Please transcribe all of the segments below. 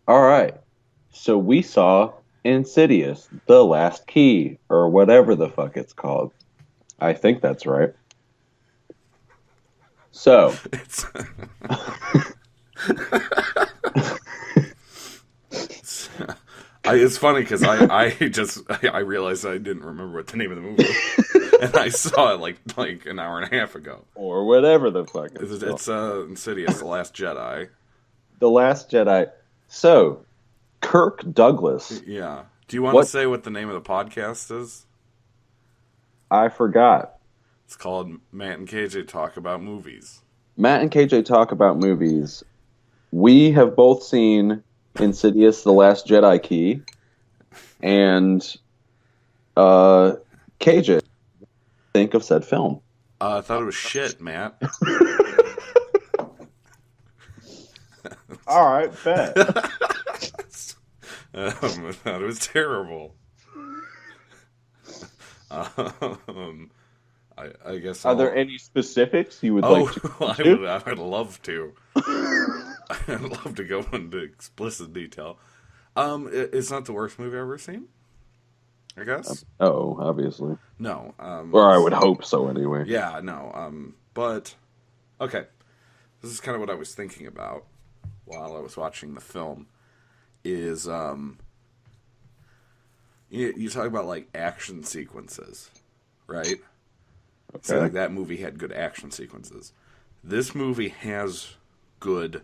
All right. So we saw Insidious, The Last Key, or whatever the fuck it's called. I think that's right. So, It's, it's, it's funny because I realized I didn't remember what the name of the movie was, and I saw it like an hour and a half ago. or whatever the fuck it's called. It's Insidious: The Last Jedi. The Last Jedi. So, Kirk Douglas. Yeah. Do you want to What? say what the name of the podcast is? I forgot. It's called Matt and KJ Talk About Movies. Matt and KJ talk about movies. We have both seen Insidious, The Last Jedi Key, and uh, KJ think of said film. I thought it was shit, Matt. All right, bet. I thought it was terrible. Um, I guess Are there I'll. any specifics you would like Oh, to I do? would. I would love to. I'd love to go into explicit detail. It's not the worst movie I've ever seen. I guess. Oh, obviously. No. Or I would hope so anyway. Yeah. No. But okay. This is kind of what I was thinking about while I was watching the film. Is you talk about like action sequences, right? So Okay. like that movie had good action sequences. This movie has good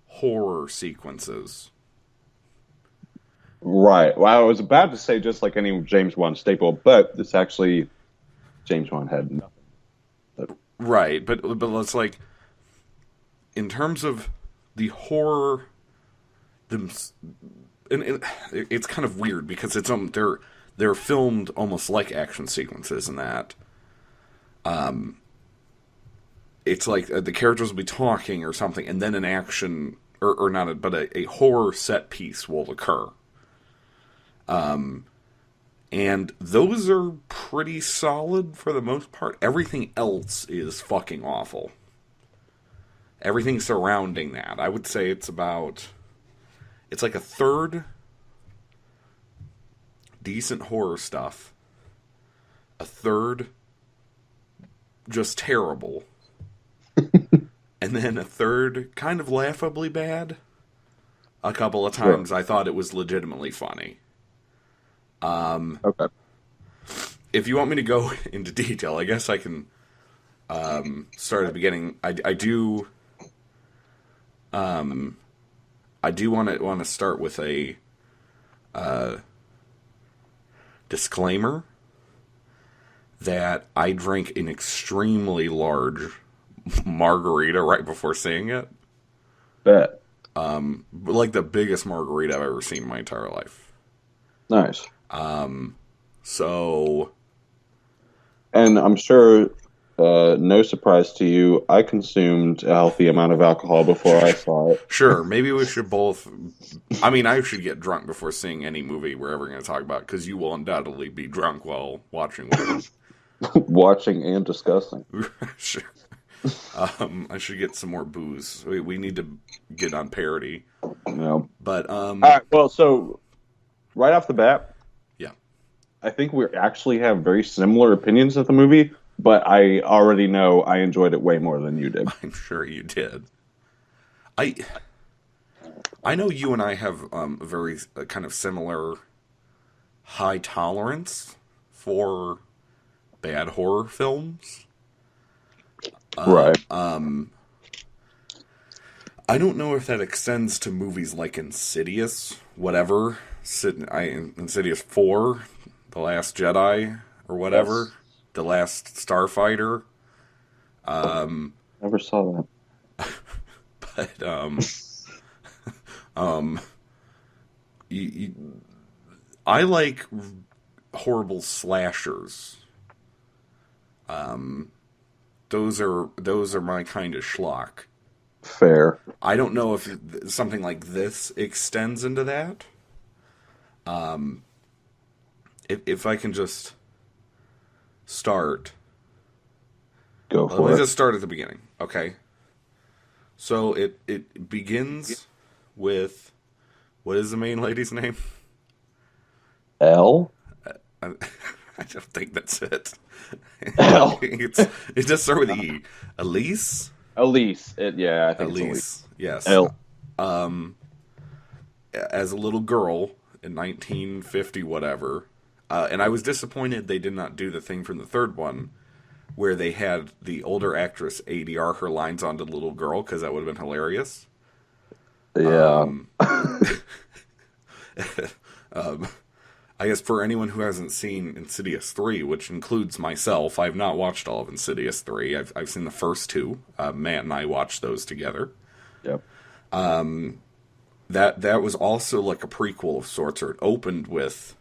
horror sequences. Right. Well, I was about to say just like any James Wan staple, but this actually James Wan had nothing. But Right, but let's like in terms of the horror them and it's kind of weird because it's they're filmed almost like action sequences in that it's like the characters will be talking or something and then an action or not but a horror set piece will occur. And those are pretty solid for the most part. Everything else is fucking awful. Everything surrounding that. I would say it's like a third decent horror stuff, a third just terrible, and then a third kind of laughably bad. A couple of sure. times I thought it was legitimately funny. Okay. If you want me to go into detail, I guess I can start at the beginning. I do want to start with a disclaimer that I drank an extremely large margarita right before seeing it, Bet. like the biggest margarita I've ever seen in my entire life. Nice. So And I'm sure, no surprise to you, I consumed a healthy amount of alcohol before I saw it. sure, maybe we should both. I mean, I should get drunk before seeing any movie we're ever going to talk about because you will undoubtedly be drunk while watching one. Watching and discussing. Sure. I should get some more booze. We need to get on parity. You know. But All right. Well, so right off the bat, yeah, I think we actually have very similar opinions of the movie, but I already know I enjoyed it way more than you did. I'm sure you did. I I know you and I have a very kind of similar high tolerance for bad horror films. Right. I don't know if that extends to movies like Insidious, whatever, Insidious 4, The Last Jedi, or whatever, Yes. The Last Starfighter. Never saw that. But um, I like horrible slashers. Those are my kind of schlock. Fair. I don't know if something like this extends into that. If I can just start, Go let me for it. just start at the beginning, okay? So it begins with What is the main lady's name? L. I, I don't think that's it. L. It does start with E. Elise? Elise. Yeah, I think it's Elise. Elise, yes. L. As a little girl in 1950, whatever. And I was disappointed they did not do the thing from the third one where they had the older actress ADR her lines onto the little girl, because that would have been hilarious. Yeah. I guess for anyone who hasn't seen Insidious 3, which includes myself, I've not watched all of Insidious 3. I've seen the first two. Matt and I watched those together. Yep. That was also like a prequel of sorts, or it opened with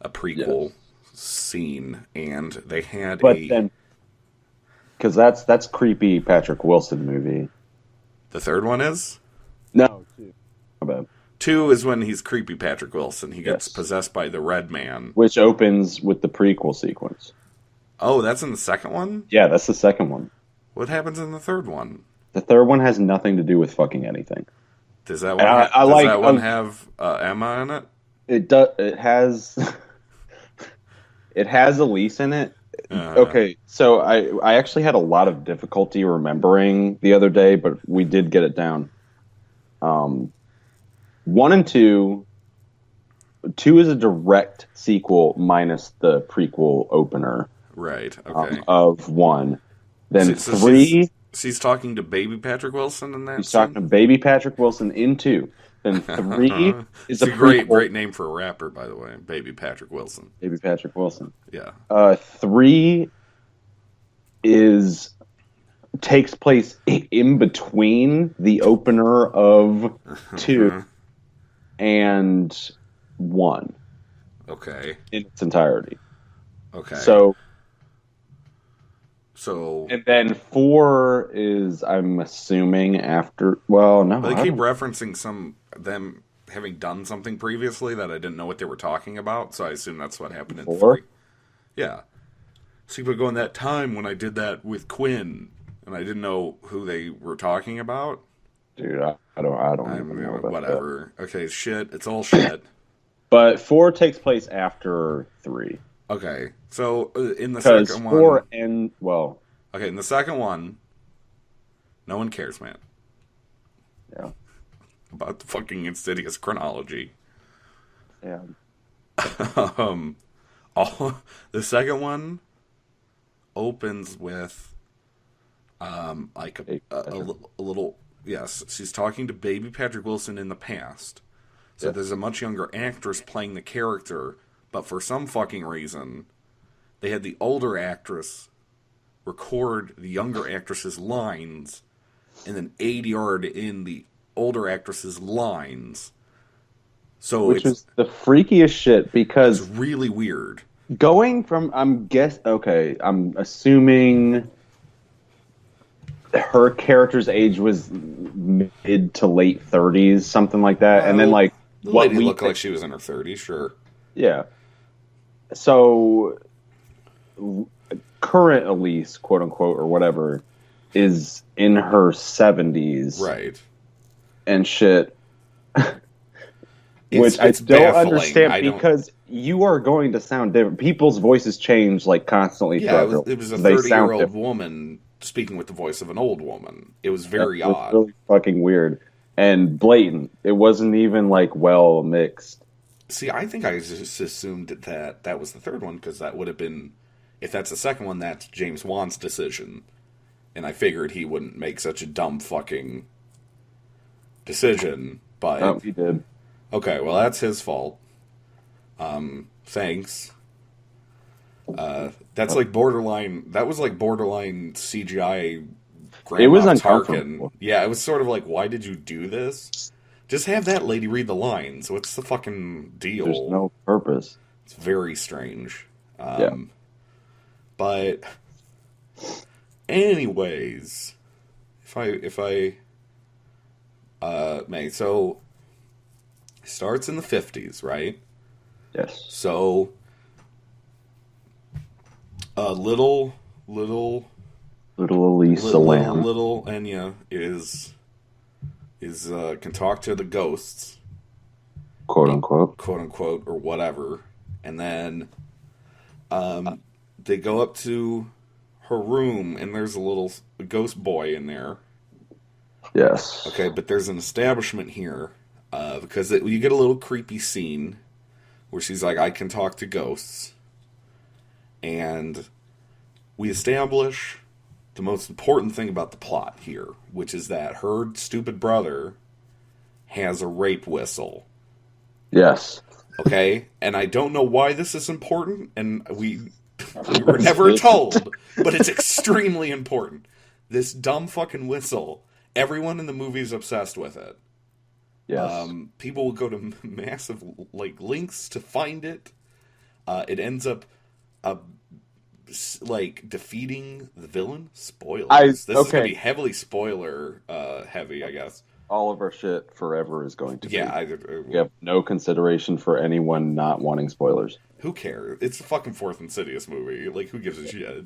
a prequel scene, and they had then, because that's creepy Patrick Wilson movie. The third one is? No, two. My bad. 2 is when he's creepy Patrick Wilson. He gets possessed by the Red Man. Which opens with the prequel sequence. Oh, that's in the second one? Yeah, that's the second one. What happens in the third one? The third one has nothing to do with fucking anything. Does that one, have Emma in it? It does. It has. It has Elise in it. Okay, so I actually had a lot of difficulty remembering the other day, but we did get it down. 1 and 2. 2 is a direct sequel minus the prequel opener. Right. Okay. Of 1. Then so 3. She's talking to baby Patrick Wilson in that. She's talking to baby Patrick Wilson in 2. Then 3 is it's a great name for a rapper, by the way. Baby Patrick Wilson. Baby Patrick Wilson. Yeah. 3 takes place in between the opener of 2 and 1. Okay. In its entirety. Okay. So and then 4 is, I'm assuming, after. Well, no. They keep referencing them having done something previously that I didn't know what they were talking about, so I assume that's what happened in 3. Yeah. So people go in that time when I did that with Quinn, and I didn't know who they were talking about. Dude, I don't even know about whatever. That. Okay, shit. It's all shit. But 4 takes place after 3. Okay, so in the second one... 4 and... Well... Okay, in the second one, no one cares, man. Yeah. About the fucking Insidious chronology. Yeah. The second one opens with like a little... Yes, she's talking to baby Patrick Wilson in the past. So there's a much younger actress playing the character, but for some fucking reason, they had the older actress record the younger actress's lines and then ADR'd in the older actress's lines. So which is the freakiest shit, because it's really weird. Going from I'm assuming her character's age was mid to late 30s, something like that, and then like the lady looked like she was in her 30s, sure. Yeah. So current Elise, quote unquote, or whatever, is in her 70s, right? And shit. Which I don't understand, because you are going to sound different. People's voices change like constantly. Yeah, it was a 30-year-old woman speaking with the voice of an old woman. It was very odd. Really fucking weird and blatant. It wasn't even like well mixed. See, I think I just assumed that was the third one, because that would have been, if that's the second one, that's James Wan's decision. And I figured he wouldn't make such a dumb fucking decision, but... Oh, he did. Okay, well, that's his fault. Thanks. That's like borderline... That was like borderline CGI Grand It was Moff uncomfortable. Tarkin. Yeah, it was sort of like, why did you do this? Just have that lady read the lines. What's the fucking deal? There's no purpose. It's very strange. Yeah. But anyways, if I may, so it starts in the 50s, right? Yes. So little Elisa Lamb. Little Enya is can talk to the ghosts. quote unquote. quote unquote, or whatever. And then they go up to her room, and there's a little ghost boy in there. Yes. Okay, but there's an establishment here because you get a little creepy scene where she's like, I can talk to ghosts. And we establish the most important thing about the plot here, which is that her stupid brother has a rape whistle. Yes. Okay? And I don't know why this is important, and we were never told, but it's extremely important. This dumb fucking whistle, everyone in the movie is obsessed with it. Yes. People will go to massive links to find it. It ends up defeating the villain. Spoilers. This is going to be heavily spoiler heavy, I guess. All of our shit forever is going to be. Yeah, we have no consideration for anyone not wanting spoilers. Who cares? It's the fucking fourth Insidious movie. Like, who gives a shit?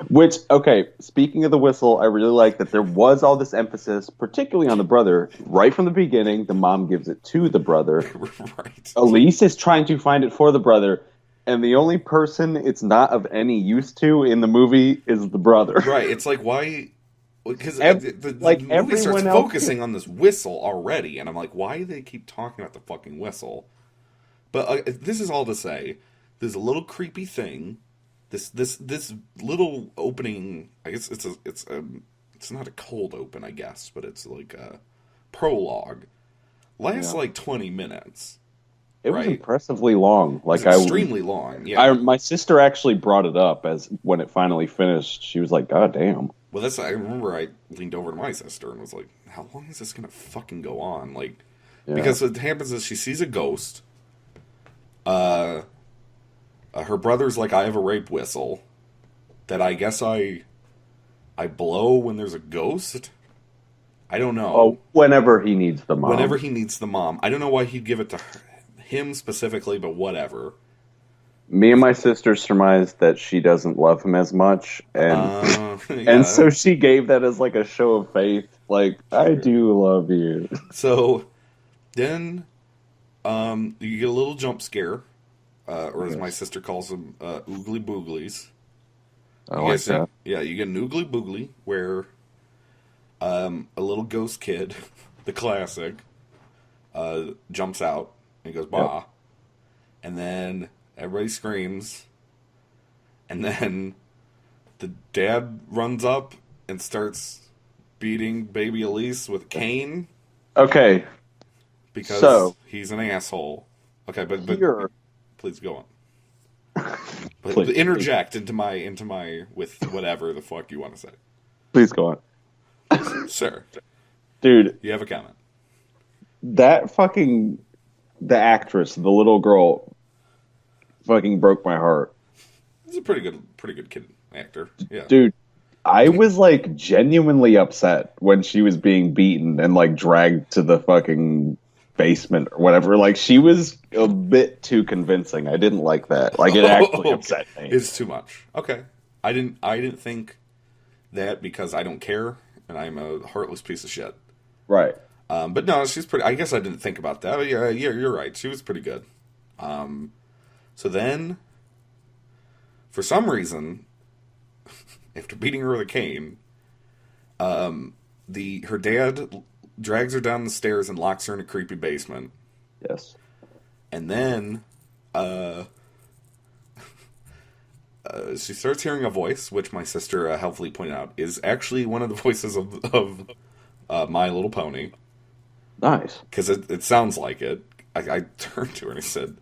Which, okay, speaking of the whistle, I really like that there was all this emphasis, particularly on the brother. Right from the beginning, the mom gives it to the brother. Right. Elise is trying to find it for the brother, and the only person it's not of any use to in the movie is the brother. Right. It's like, why? Because the movie starts focusing on this whistle already, and I'm like, why do they keep talking about the fucking whistle? But this is all to say, there's a little creepy thing. This little opening. I guess it's not a cold open, I guess, but it's like a prologue. Lasts like 20 minutes. It was impressively long. Like extremely long. Yeah. My sister actually brought it up as when it finally finished. She was like, "God damn." Well, I remember I leaned over to my sister and was like, "How long is this gonna fucking go on?" Like, because what happens is she sees a ghost. Her brother's like, "I have a rape whistle that I guess I blow when there's a ghost." I don't know. Oh, whenever he needs the mom. Whenever he needs the mom. I don't know why he'd give it to him specifically, but whatever. Me and my sister surmised that she doesn't love him as much, and and so she gave that as like a show of faith, like, I do love you. So then you get a little jump scare, or as my sister calls them, oogly booglies. I like that. Yeah, you get an oogly boogly where a little ghost kid, the classic, jumps out and goes, bah. Yep. And then everybody screams. And then the dad runs up and starts beating baby Elise with a cane. Okay. Because he's an asshole. Okay, but please go on. But interject into my with whatever the fuck you want to say. Please go on. Sir. Dude. You have a comment. The actress, the little girl, fucking broke my heart. He's a pretty good kid actor. Yeah. Dude, I was like genuinely upset when she was being beaten and like dragged to the fucking basement or whatever. Like, she was a bit too convincing. I didn't like that. Like, it actually upset me. It's too much. Okay. I didn't think that because I don't care and I'm a heartless piece of shit. Right. But no, she's pretty. I guess I didn't think about that. But yeah, you're right. She was pretty good. So then, for some reason, after beating her with a cane, her dad drags her down the stairs and locks her in a creepy basement. Yes. And then, she starts hearing a voice, which my sister helpfully pointed out is actually one of the voices of My Little Pony. Nice. Because it sounds like it. I turned to her and I said,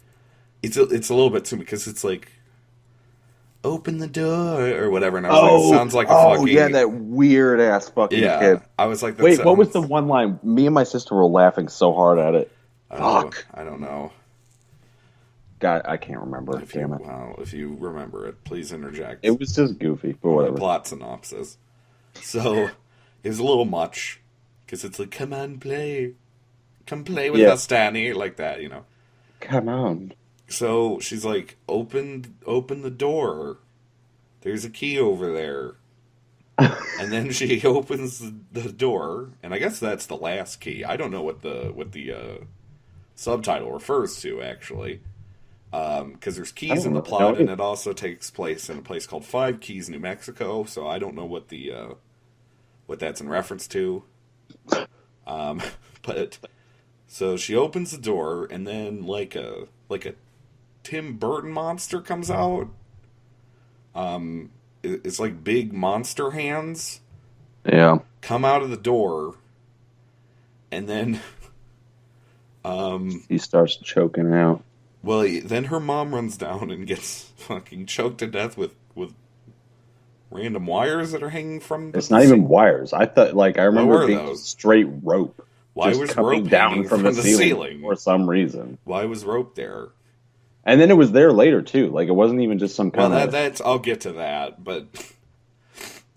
it's a little bit too me, because it's like, open the door, or whatever. And I was like, it sounds like a fucking... Oh, yeah, that weird-ass fucking kid. I was like... Wait, what was the one line? Me and my sister were laughing so hard at it. Fuck. I don't know. God, I can't remember. Damn it. Well, if you remember it, please interject. It was just goofy, but whatever. Plot synopsis. So, it was a little much, because it's like, come on, play. Come play with us, Danny. Like that, you know. Come on. So, she's like, open the door. There's a key over there. And then she opens the door, and I guess that's the last key. I don't know what the subtitle refers to, actually. Because there's I keys don't in the really know. plot, and it also takes place in a place called Five Keys, New Mexico. So I don't know what the what that's in reference to. But so she opens the door, and then like a Tim Burton monster comes out. It's like big monster hands Yeah. come out of the door, and then He starts choking out. well, then her mom runs down and gets fucking choked to death with random wires that are hanging from It's the not even ceiling. wires. I thought, like, I What remember it were being those? just straight rope Why just was rope coming down hanging from the from the ceiling ceiling? for some reason. Why was rope there? And then it was there later too. Like it wasn't even just some Well, kind of that's I'll get to that, but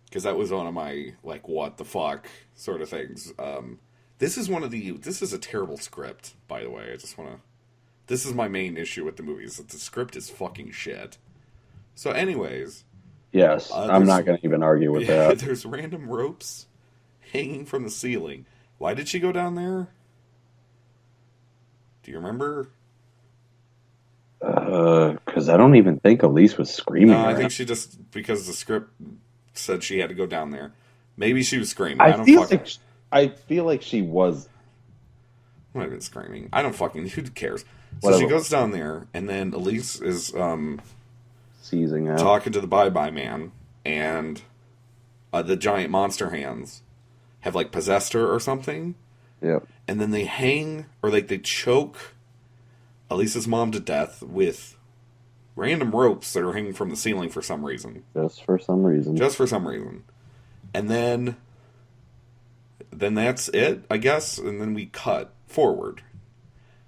because that was one of my like what the fuck sort of things. This is a terrible script, by the way. I just want to. This is my main issue with the movie is that the script is fucking shit. So, anyways, yes. I'm there's not going to even argue with that. there's random ropes hanging from the ceiling. Why did she go down there? Do you remember? Because I don't even think Elise was screaming No, I think around. she just because the script said she had to go down there. Maybe she was screaming. I I don't feel fucking. like I feel like she was Might have been screaming. I don't fucking. Who cares? So she whatever goes down there, and then Elise is seizing out. talking to the Bye Bye Man, and the giant monster hands have like possessed her or something, Yep. and then they hang or like they choke Elise's mom to death with random ropes that are hanging from the ceiling for some reason. Just for some reason. Just for some reason. And then that's it, I guess, and then we cut forward.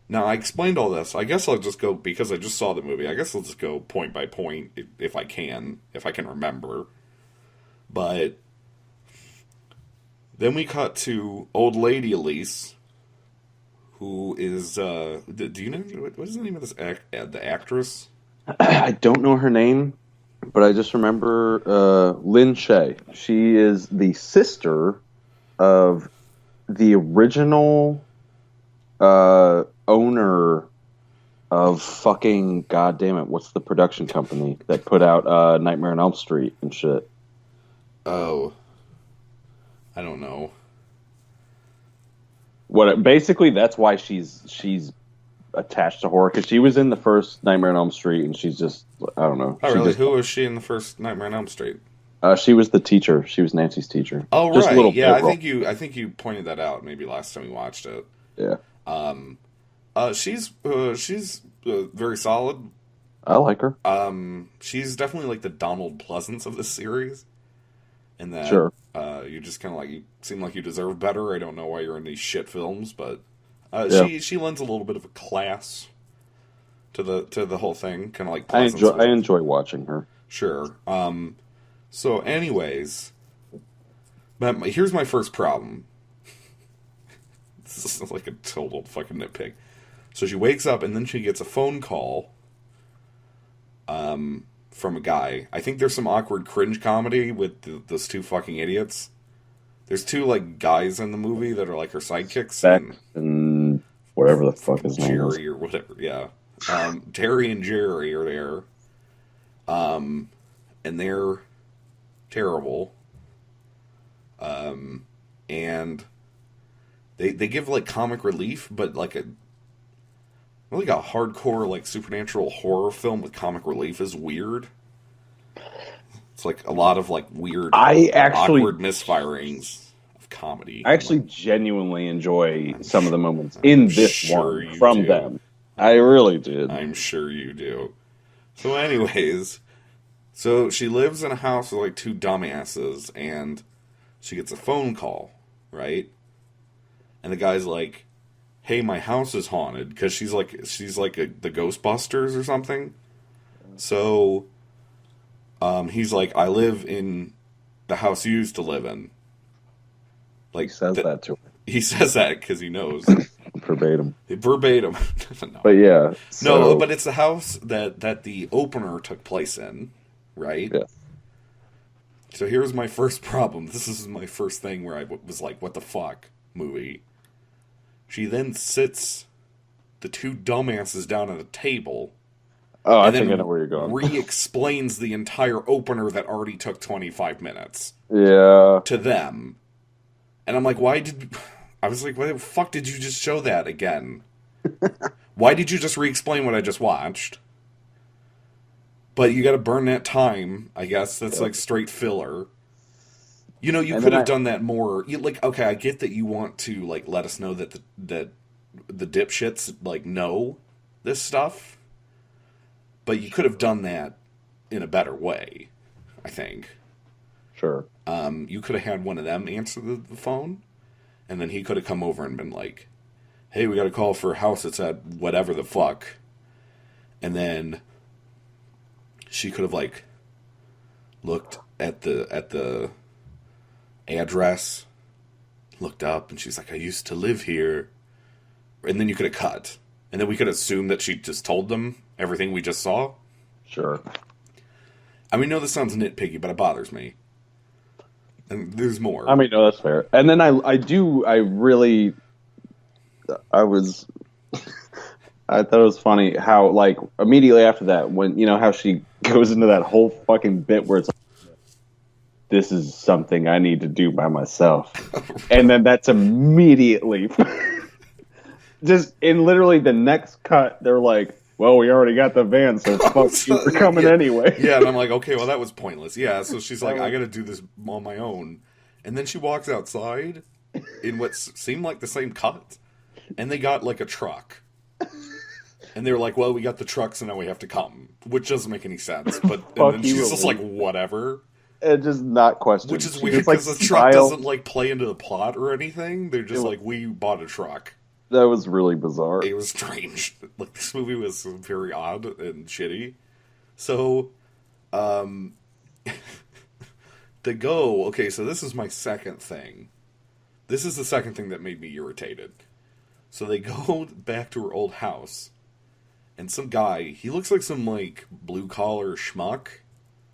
Now, I explained all this. I guess I'll just go, because I just saw the movie, I guess I'll just go point by point if I can remember. But then we cut to old lady Elise, who is, do you know, what is the name of this the actress? I don't know her name, but I just remember Lynn Shay. She is the sister of the original owner of fucking goddamn it, what's the production company that put out Nightmare on Elm Street and shit? Oh, I don't know. What basically that's why she's attached to horror because she was in the first Nightmare on Elm Street and she's just I don't know. Oh, She really? just Who was she in the first Nightmare on Elm Street? she was the teacher. She was Nancy's teacher. Oh, Just a right. little Yeah, bit role. I think you pointed that out maybe last time we watched it. Yeah, She's very solid. I like her. She's definitely like the Donald Pleasance of the series, in that Sure. you just kind of like you seem like you deserve better. I don't know why you're in these shit films, but Yeah. she lends a little bit of a class to the whole thing, kind of like I Pleasance. enjoy watching her. Sure. So, anyways, but here's my first problem. This is like a total fucking nitpick. So she wakes up and then she gets a phone call from a guy. I think there's some awkward cringe comedy with those two fucking idiots. There's two like guys in the movie that are like her sidekicks. Beck and whatever the fuck his name is. Jerry or whatever, yeah. Terry and Jerry are there. And they're terrible. And they give like comic relief, but like a hardcore like supernatural horror film with comic relief is weird. It's like a lot of like weird, awkward misfirings of comedy. I actually genuinely enjoy some of the moments in this sure one you from do. them. I really did. I'm sure you do. So, anyways, so she lives in a house with like two dumbasses, and she gets a phone call, right? And the guy's like, "Hey, my house is haunted," because she's like the Ghostbusters or something. So, he's like, "I live in the house you used to live in." Like He says that to her he says that because he knows verbatim. verbatim. No. But yeah, No, so, but it's the house that the opener took place in, right? yeah. So here's my first problem. This is my first thing where I was like, what the fuck, movie. She then sits the two dumbasses down at a table, Oh, I and think I know then where you're going. re-explains the entire opener that already took 25 minutes Yeah. to them. And I'm like, why the fuck did you just show that again? Why did you just re-explain what I just watched? But you gotta burn that time, I guess. That's Yep. like straight filler. You know, you And could then have done that more. Like, okay, I get that you want to, like, let us know that the dipshits, like, know this stuff. But you could have done that in a better way, I think. Sure. You could have had one of them answer the phone, and then he could have come over and been like, hey, we got a call for a house that's at whatever the fuck. And then she could have, like, looked at the address, looked up, and she's like, I used to live here. And then you could have cut. And then we could assume that she just told them everything we just saw. Sure. I mean, no, this sounds nitpicky, but it bothers me. And there's more. I mean, no, that's fair. And then I was, I thought it was funny how, like, immediately after that, when, you know, how she goes into that whole fucking bit where it's like, this is something I need to do by myself. And then that's immediately, just in literally the next cut, they're like, well, we already got the van, so fuck you for coming yeah. anyway. Yeah, and I'm like, okay, well, that was pointless. Yeah, so she's like, That I was- gotta do this on my own. And then she walks outside in what seemed like the same cut, and they got, like, a truck. And they were like, well, we got the truck, so now we have to come. Which doesn't make any sense. But and Fuck then you, she's just like, Elise. whatever. And just not question. Which is She weird just, like, because the truck smiled. doesn't, like, play into the plot or anything. They're just It was- like, we bought a truck. That was really bizarre. It was strange. Like, this movie was very odd and shitty. So, okay, so this is my second thing. This is the second thing that made me irritated. So they go back to her old house, and some guy, he looks like some, like, blue-collar schmuck.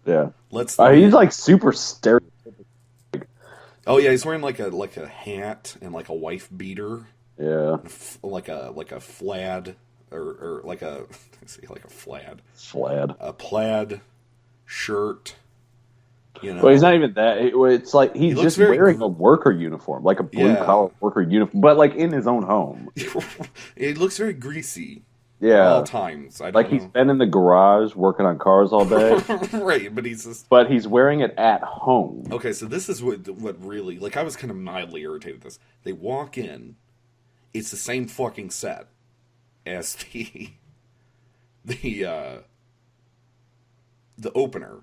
Yeah. Let's He's like super stereotypical. Oh yeah, he's wearing like a hat and like a wife beater, Yeah. like a flaid or like a let's see, like a flaid, Flad. a plaid shirt. You know, Well, he's not even that. It's like he's looks just very wearing a worker uniform, like a blue collar worker uniform, but like in his own home. It looks very greasy. Yeah. At all times. I don't Like know. he's been in the garage working on cars all day, Right, but he's just but he's wearing it at home. okay. So this is what really like I was kind of mildly irritated with this. They walk in, it's the same fucking set as the opener.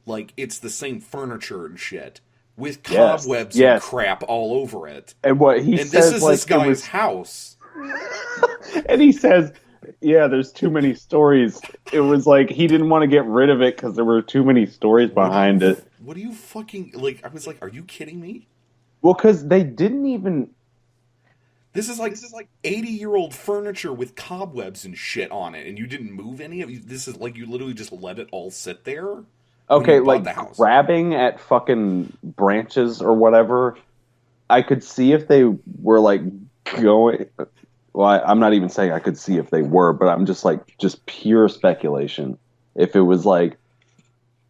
Like it's the same furniture and shit with cobwebs and crap all over it. And what he And says, this is like, this guy's house. and he says, "Yeah, there's too many stories." It was like he didn't want to get rid of it because there were too many stories behind it. What do you fucking like? I was like, are you kidding me? Well, because they didn't even. This is like 80-year-old furniture with cobwebs and shit on it, and you didn't move any of it. This is like you literally just let it all sit there. Okay, you bought like the house. grabbing at fucking branches or whatever. I could see if they were like going. Well, I'm not even saying I could see if they were, but I'm just like just pure speculation. If it was like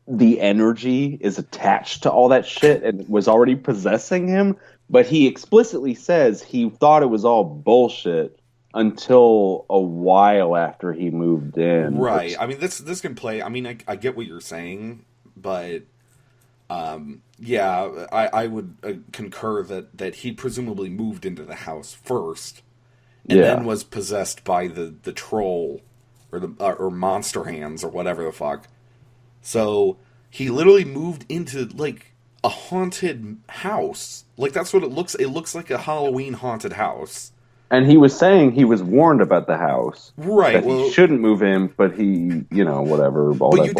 the energy is attached to all that shit and was already possessing him, but he explicitly says he thought it was all bullshit until a while after he moved in. Right. I mean, this can play. I mean, I get what you're saying, but yeah, I would concur that he presumably moved into the house first, and then was possessed by the troll or the or monster hands or whatever the fuck. So he literally moved into like a haunted house. Like that's what it looks. It looks like a Halloween haunted house. And he was saying he was warned about the house, right? That he shouldn't move in, but he, whatever. But you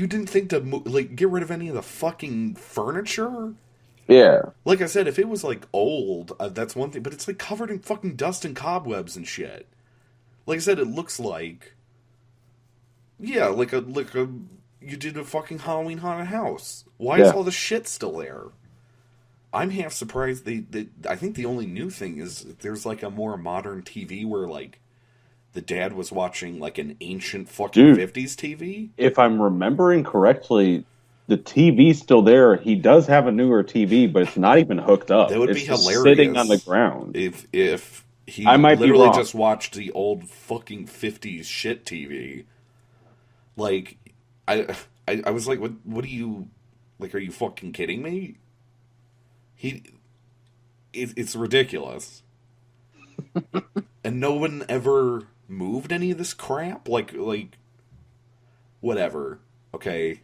didn't think to like get rid of any of the fucking furniture. Yeah. Like I said, if it was like old, that's one thing. But it's like covered in fucking dust and cobwebs and shit. Like I said, it looks like like a you did a fucking Halloween haunted house. Why is all the shit still there? I'm half surprised I think the only new thing is there's like a more modern TV where like the dad was watching like an ancient fucking Dude, 50s TV. if I'm remembering correctly, the TV's still there. He does have a newer TV, but it's not even hooked That up. would be It's just sitting on the hilarious ground. if I he might be literally wrong. just watched the old fucking 50s shit TV. Like, I was like, what are you, like, are you fucking kidding me? He, it's ridiculous. And no one ever moved any of this crap? Like, whatever. Okay.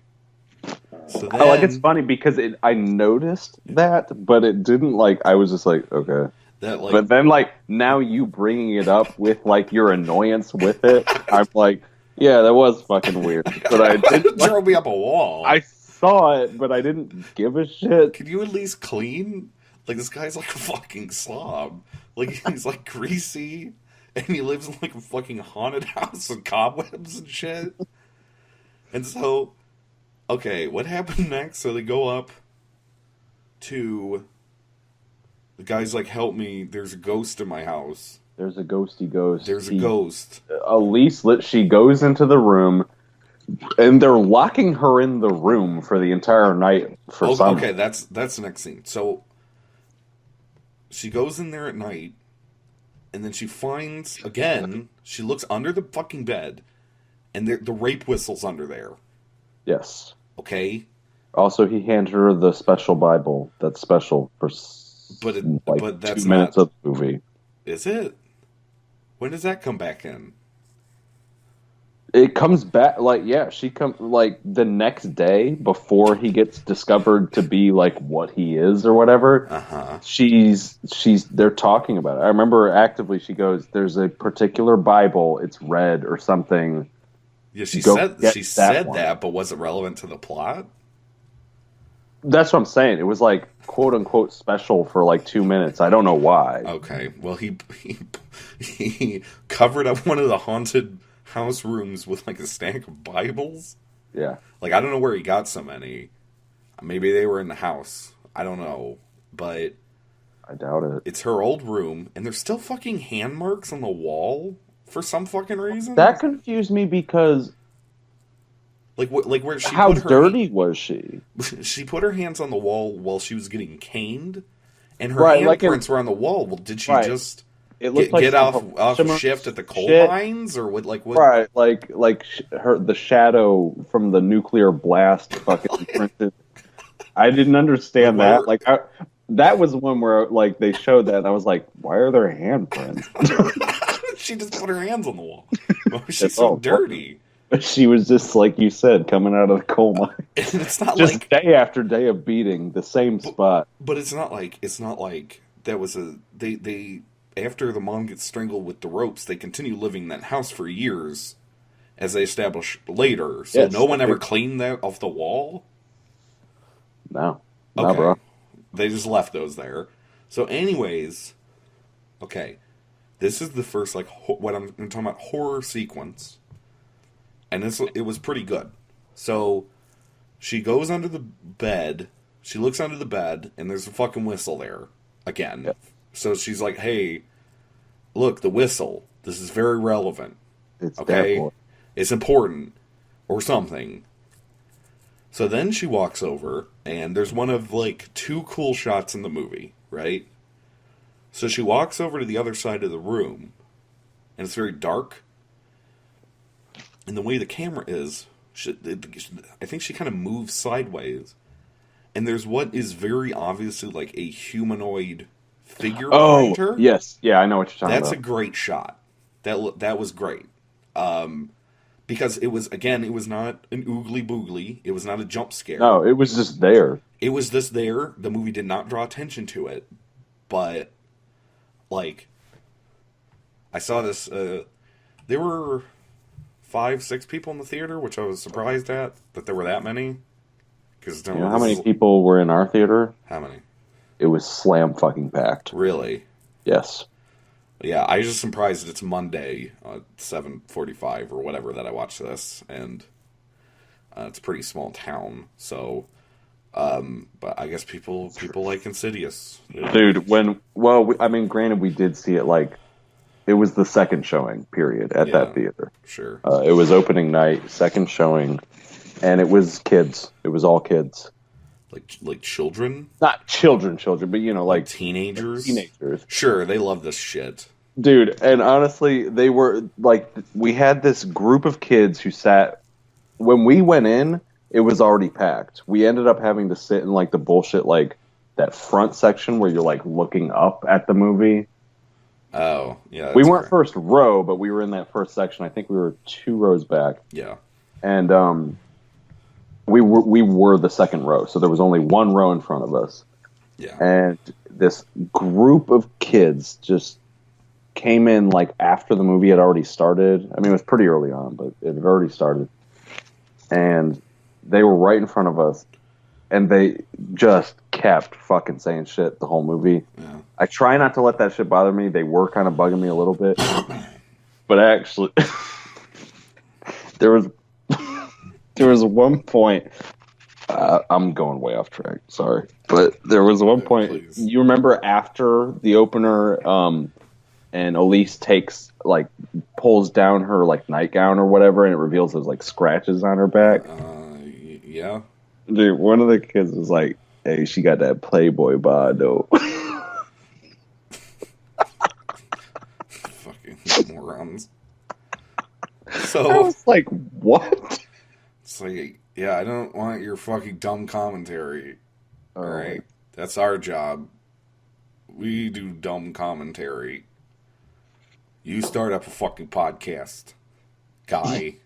So Like it's then, funny because I noticed that, but it didn't like I was just like okay. that, like, But then like now you bringing it up with like your annoyance with it, I'm like, yeah, that was fucking weird. But I didn't like drove me up a wall. I saw it, but I didn't give a shit. Can you at least clean? Like, this guy's like a fucking slob. Like, he's like greasy, and he lives in like a fucking haunted house with cobwebs and shit. And so, okay, what happened next? So they go up to. The guy's like, help me, there's a ghost in my house. There's a ghosty ghost. There's a ghost. Elise, she goes into the room, and they're locking her in the room for the entire night for some. Okay, that's the next scene. So, she goes in there at night, and then she finds, again, she looks under the fucking bed, and the rape whistle's under there. Yes. Okay? Also, he handed her the special Bible. That's special for But that's 2 minutes not... of the movie. Is it? When does that come back in? It comes back like yeah, she come like the next day before he gets discovered to be like what he is or whatever. Uh-huh. She's they're talking about it. I remember actively she goes, "There's a particular Bible. It's red or something." Yeah, she Go said get she that said one. that, but was it relevant to the plot? That's what I'm saying. It was like quote unquote special for like 2 minutes. I don't know why. Okay. Well, he covered up one of the haunted house rooms with like a stack of Bibles. Yeah, Like, I don't know where he got so many. Maybe they were in the house. I don't know. But I doubt it. it's her old room, and there's still fucking hand marks on the wall for some fucking reason. That confused me because like where she how put her dirty was she? she put her hands on the wall while she was getting caned, and her Right, like handprints were on the wall. Well, did she right. just It looked like get some off shimmer shift at the coal shit. mines, or what? Like what? Right, her the shadow from the nuclear blast fucking printed. I didn't understand Where- that. That was the one where like they showed that and I was like, why are there handprints? She just put her hands on the wall. Why was she That's so all. dirty? She was just like you said, coming out of the coal mine. And it's not Just like, day after day of beating the same spot. but it's not like that was a they after the mom gets strangled with the ropes, they continue living in that house for years, as they establish later. So Yes, no one ever they- cleaned that off the wall. No. Okay. No, bro. They just left those there. So, anyways, okay, this is the first like what I'm talking about horror sequence, and it was pretty good. So, she goes under the bed. She looks under the bed, and there's a fucking whistle there again. Yep. So she's like, "Hey, look, the whistle. This is very relevant. It's Okay, there for it's important, or something." So then she walks over, and there's one of, like, 2 cool shots in the movie, right? So she walks over to the other side of the room, and it's very dark. And the way the camera is, I think she kind of moves sideways. And there's what is very obviously, like, a humanoid figure behind her. yes. Yeah, I know what you're talking That's a about. great shot. That was great. Because it was not an oogly boogly. It was not a jump scare. No, it was just there. It was just there. The movie did not draw attention to it. But, like, I saw this. There were 5, 6 people in the theater, which I was surprised at that there were that many. Because You know how many people were in our theater? How many? It was slam fucking packed. Really? Yes. Yeah, I was just surprised it's Monday, 7:45 or whatever that I watched this, and it's a pretty small town, so. But I guess people like Insidious, Dude, I mean, granted, we did see it like it was the second showing period at Yeah, that theater. sure. It was opening night, second showing, and it was kids. It was all kids, Like children, not children, but like like teenagers. teenagers, Sure, they love this shit. dude. And honestly, they were like, we had this group of kids who sat when we went in. It was already packed. We ended up having to sit in like the bullshit like that front section where you're like looking up at the movie. Oh, yeah, We that's weren't great. first row, but we were in that first section. I think we were 2 rows back, Yeah, and we were the second row. So there was only one row in front of us, yeah. and this group of kids just came in like after the movie had already started. I mean, it was pretty early on, but it had already started, and they were right in front of us, and they just kept fucking saying shit the whole movie. Yeah. I try not to let that shit bother me. They were kind of bugging me a little bit, but actually, there was there was one point. I'm going way off track. Sorry, but there was one point. Please. You remember after the opener, and Elise pulls down her like nightgown or whatever, and it reveals those like scratches on her back. Yeah. Dude, one of the kids was like, "Hey, she got that Playboy bod though." Fucking morons. I So was like, "What?" it's like, yeah, I don't want your fucking dumb commentary. All Oh. right, that's our job. We do dumb commentary. You start up a fucking podcast, guy.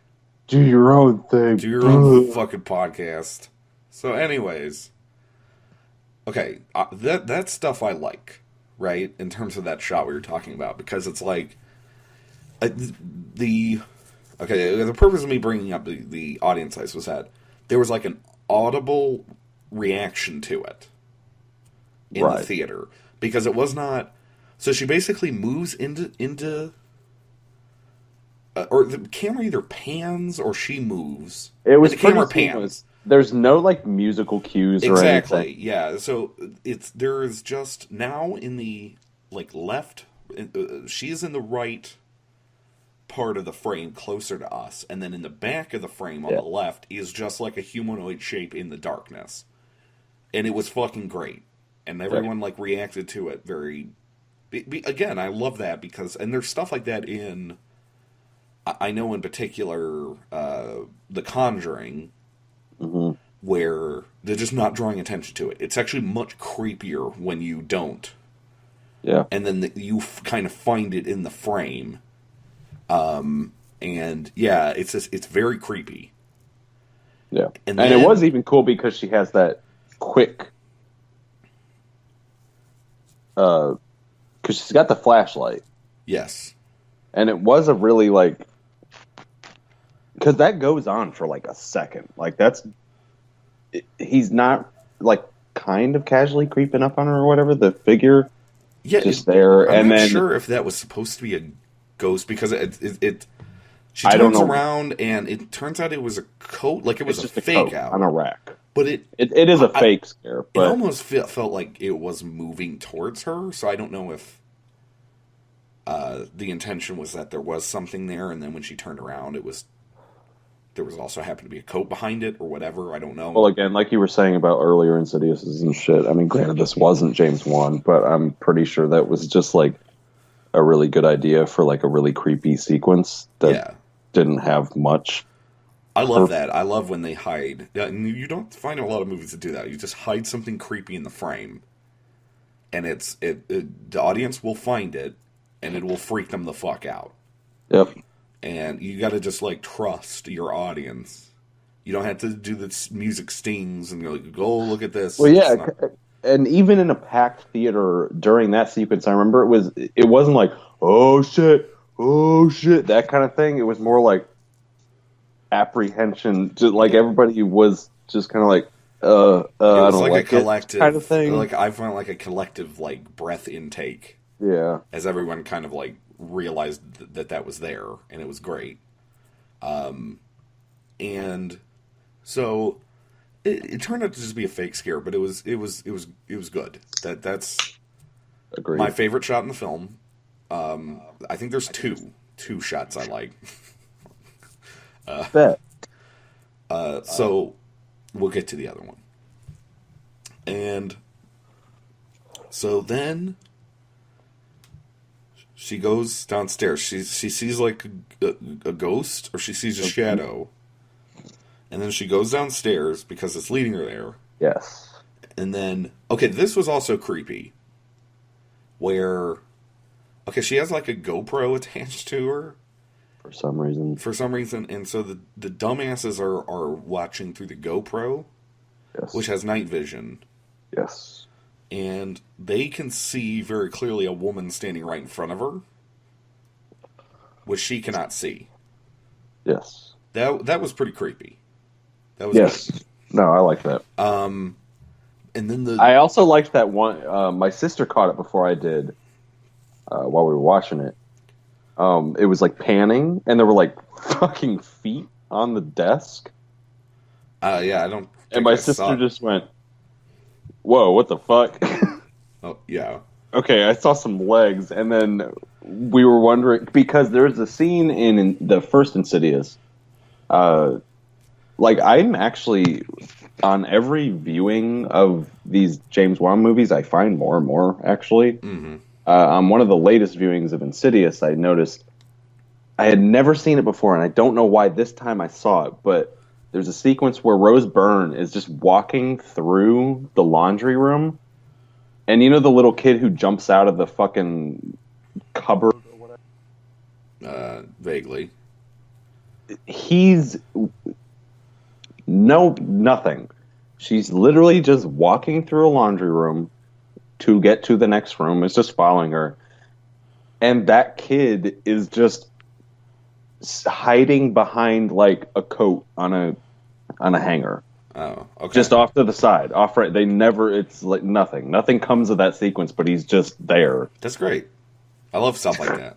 Do your own thing. Do your own fucking podcast. So, anyways, okay, that stuff I like, right? In terms of that shot we were talking about, because it's like the okay. The purpose of me bringing up the audience size was that there was like an audible reaction to it in Right. the theater because it was not. So she basically moves into or the camera either pans or she moves. It was And the camera pretty pans. seamless. There's no like musical cues or Exactly. anything. Yeah. So there's just now in the like left. She's in the right part of the frame closer to us, and then in the back of the frame on Yeah. the left is just like a humanoid shape in the darkness, and it was fucking great, and everyone like reacted to it very. Again, I love that because, and there's stuff like that in. I know in particular, The Conjuring, Hmm. where they're just not drawing attention to it. It's actually much creepier when you don't. Yeah. And then you kind of find it in the frame. And yeah, it's very creepy. Yeah. And And then, it was even cool because she has that quick, because she's got the flashlight, yes. and it was a really like, because that goes on for like a second. Like he's not like kind of casually creeping up on her or whatever. The figure Yeah, just there, I'm and not then sure if that was supposed to be a ghost because she I don't turns know. around and it turns out it was a coat, like it was it's a just a fake coat out. on a rack. But It is a fake scare, it but almost felt like it was moving towards her. So I don't know if the intention was that there was something there, and then when she turned around, there was also happened to be a coat behind it or whatever. I don't know. well, again, like you were saying about earlier Insidious and shit. I mean, granted, this wasn't James Wan, but I'm pretty sure that was just like a really good idea for like a really creepy sequence that Yeah. didn't have much. I love that. I love when they hide. And you don't find a lot of movies that do that. You just hide something creepy in the frame, and the audience will find it, and it will freak them the fuck out. Yep. And you got to just like trust your audience. You don't have to do the music stings and go like, "Go look at this." Well, yeah, It's not- and even in a packed theater during that sequence, I remember it wasn't like oh shit, that kind of thing. It was more like apprehension. Just like everybody was just kind of like it I was don't like like a collective it kind of thing. Like I found like a collective like breath intake Yeah. as everyone kind of like realized that was there, and it was great. And so it turned out to just be a fake scare, but it was good. That's Agreed. my favorite shot in the film. I think there's two shots I like. Bet. So we'll get to the other one. And so then she goes downstairs. She sees like a ghost, or she sees a shadow. And then she goes downstairs because it's leading her there. Yes. And then, okay, this was also creepy. Where, okay, she has like a GoPro attached to her. For some reason. And so the dumbasses are watching through the GoPro, Yes. which has night vision. Yes. And they can see very clearly a woman standing right in front of her, which she cannot see. Yes. That was pretty creepy. That was yes. Good. No, I like that. And then I also liked that one. My sister caught it before I did, while we were watching it. It was like panning, and there were like fucking feet on the desk. Yeah, I don't. And my sister just went, "Whoa, what the fuck?" Oh yeah. Okay, I saw some legs, and then we were wondering because there's a scene in the first Insidious. Like I'm actually on every viewing of these James Wan movies, I find more and more actually. Mm-hmm. On one of the latest viewings of Insidious, I noticed I had never seen it before, and I don't know why this time I saw it, but there's a sequence where Rose Byrne is just walking through the laundry room, and you know the little kid who jumps out of the fucking cupboard or whatever? Vaguely. He's nothing. She's literally just walking through a laundry room to get to the next room. It's just following her. And that kid is just hiding behind like a coat on a hanger. Oh, okay. Just off to the side. Off right. It's like nothing. Nothing comes of that sequence, but he's just there. That's great. I love stuff like that.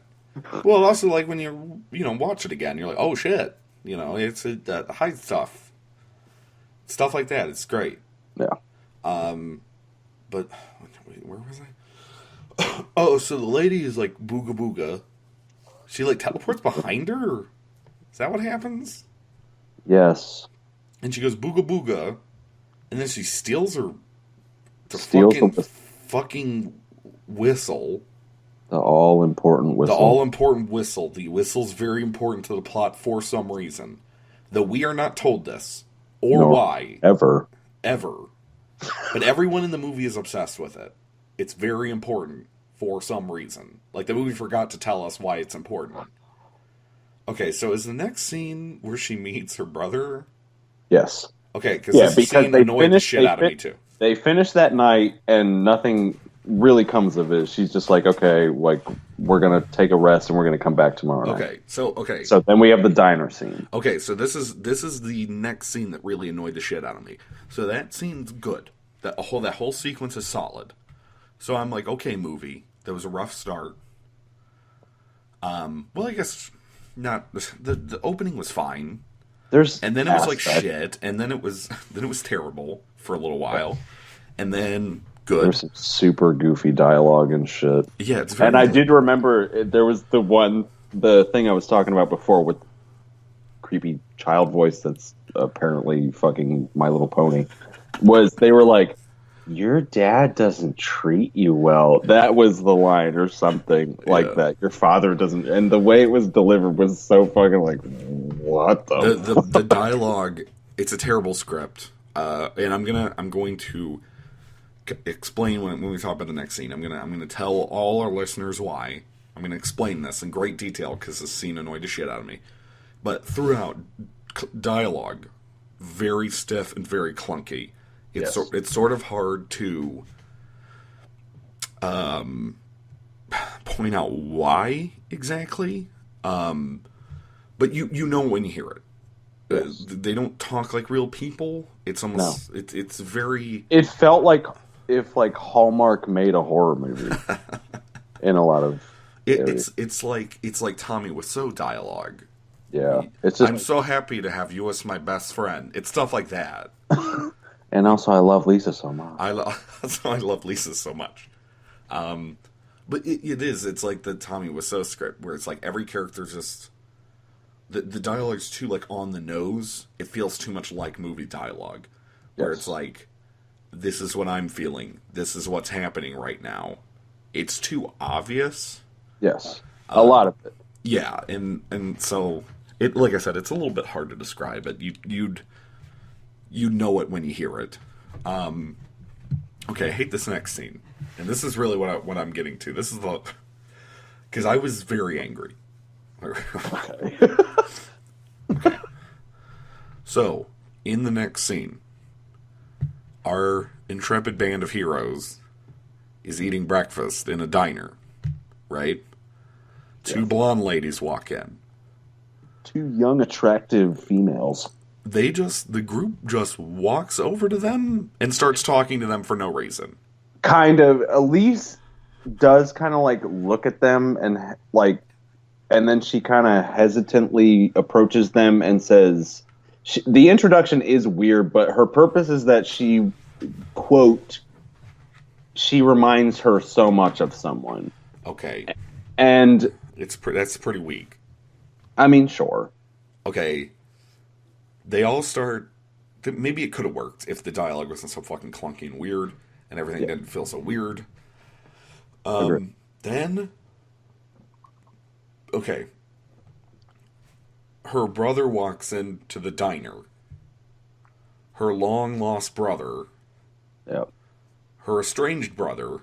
Well, also like when you watch it again, you're like, oh shit. It's hide stuff. Stuff like that. It's great. Yeah. But wait, where was I? Oh, so the lady is like booga booga. She like teleports behind her. Is that what happens? Yes. And she goes booga booga, and then she steals her fucking whistle. The all-important whistle. The all-important whistle. The whistle's very important to the plot for some reason. Though we are not told this. Or why. Ever. But everyone in the movie is obsessed with it. It's very important for some reason. Like, the movie forgot to tell us why it's important. Okay, so is the next scene where she meets her brother? Yes. Okay, because this scene annoyed the shit out of me, too. They finish that night, and nothing really comes of it. She's just like, okay, like, we're going to take a rest, and we're going to come back tomorrow night. Okay. So then we have the diner scene. Okay, so this is the next scene that really annoyed the shit out of me. So that scene's good. That whole sequence is solid. So I'm like, okay, movie. That was a rough start. Well, I guess not. The opening was fine. And then it was like shit. And then it was terrible for a little while. And then good. There's some super goofy dialogue and shit. Yeah, it's very. And I did remember there was the thing I was talking about before with creepy child voice that's apparently fucking My Little Pony. Was they were like, your dad doesn't treat you well. That was the line or something like that. Your father doesn't. And the way it was delivered was so fucking like, what the dialogue, it's a terrible script. And I'm going to explain when we talk about the next scene. I'm gonna tell all our listeners why. I'm gonna explain this in great detail because this scene annoyed the shit out of me. But throughout, dialogue very stiff and very clunky. It's sort of hard to point out why exactly, but you know when you hear it. They don't talk like real people. It's almost it's very. It felt like if Hallmark made a horror movie in a lot of. It's like Tommy Wiseau dialogue. Yeah, it's just, I'm so happy to have you as my best friend. It's stuff like that. And also, I love Lisa so much. I love Lisa so much. But it is. It's like the Tommy Wiseau script, where it's like every character's just the dialogue's too like on the nose. It feels too much like movie dialogue, where it's Yes. like, this is what I'm feeling. This is what's happening right now. It's too obvious. Yes. A lot of it. Yeah, and so it, like I said, it's a little bit hard to describe it. You'd know it when you hear it. Okay, I hate this next scene, and this is really what I'm getting to. This is the because I was very angry. Okay. So in the next scene, our intrepid band of heroes is eating breakfast in a diner, right? Two blonde ladies walk in. Two young, attractive females. The group just walks over to them and starts talking to them for no reason. Kind of. Elise does kind of like look at them and like, and then she kind of hesitantly approaches them and says, the introduction is weird, but her purpose is that she, quote, she reminds her so much of someone. Okay. And That's pretty weak. I mean, sure. Okay. They all start. Maybe it could have worked if the dialogue wasn't so fucking clunky and weird, and everything didn't feel so weird. Then, okay. Her brother walks into the diner. Her long lost brother. Yep. Her estranged brother.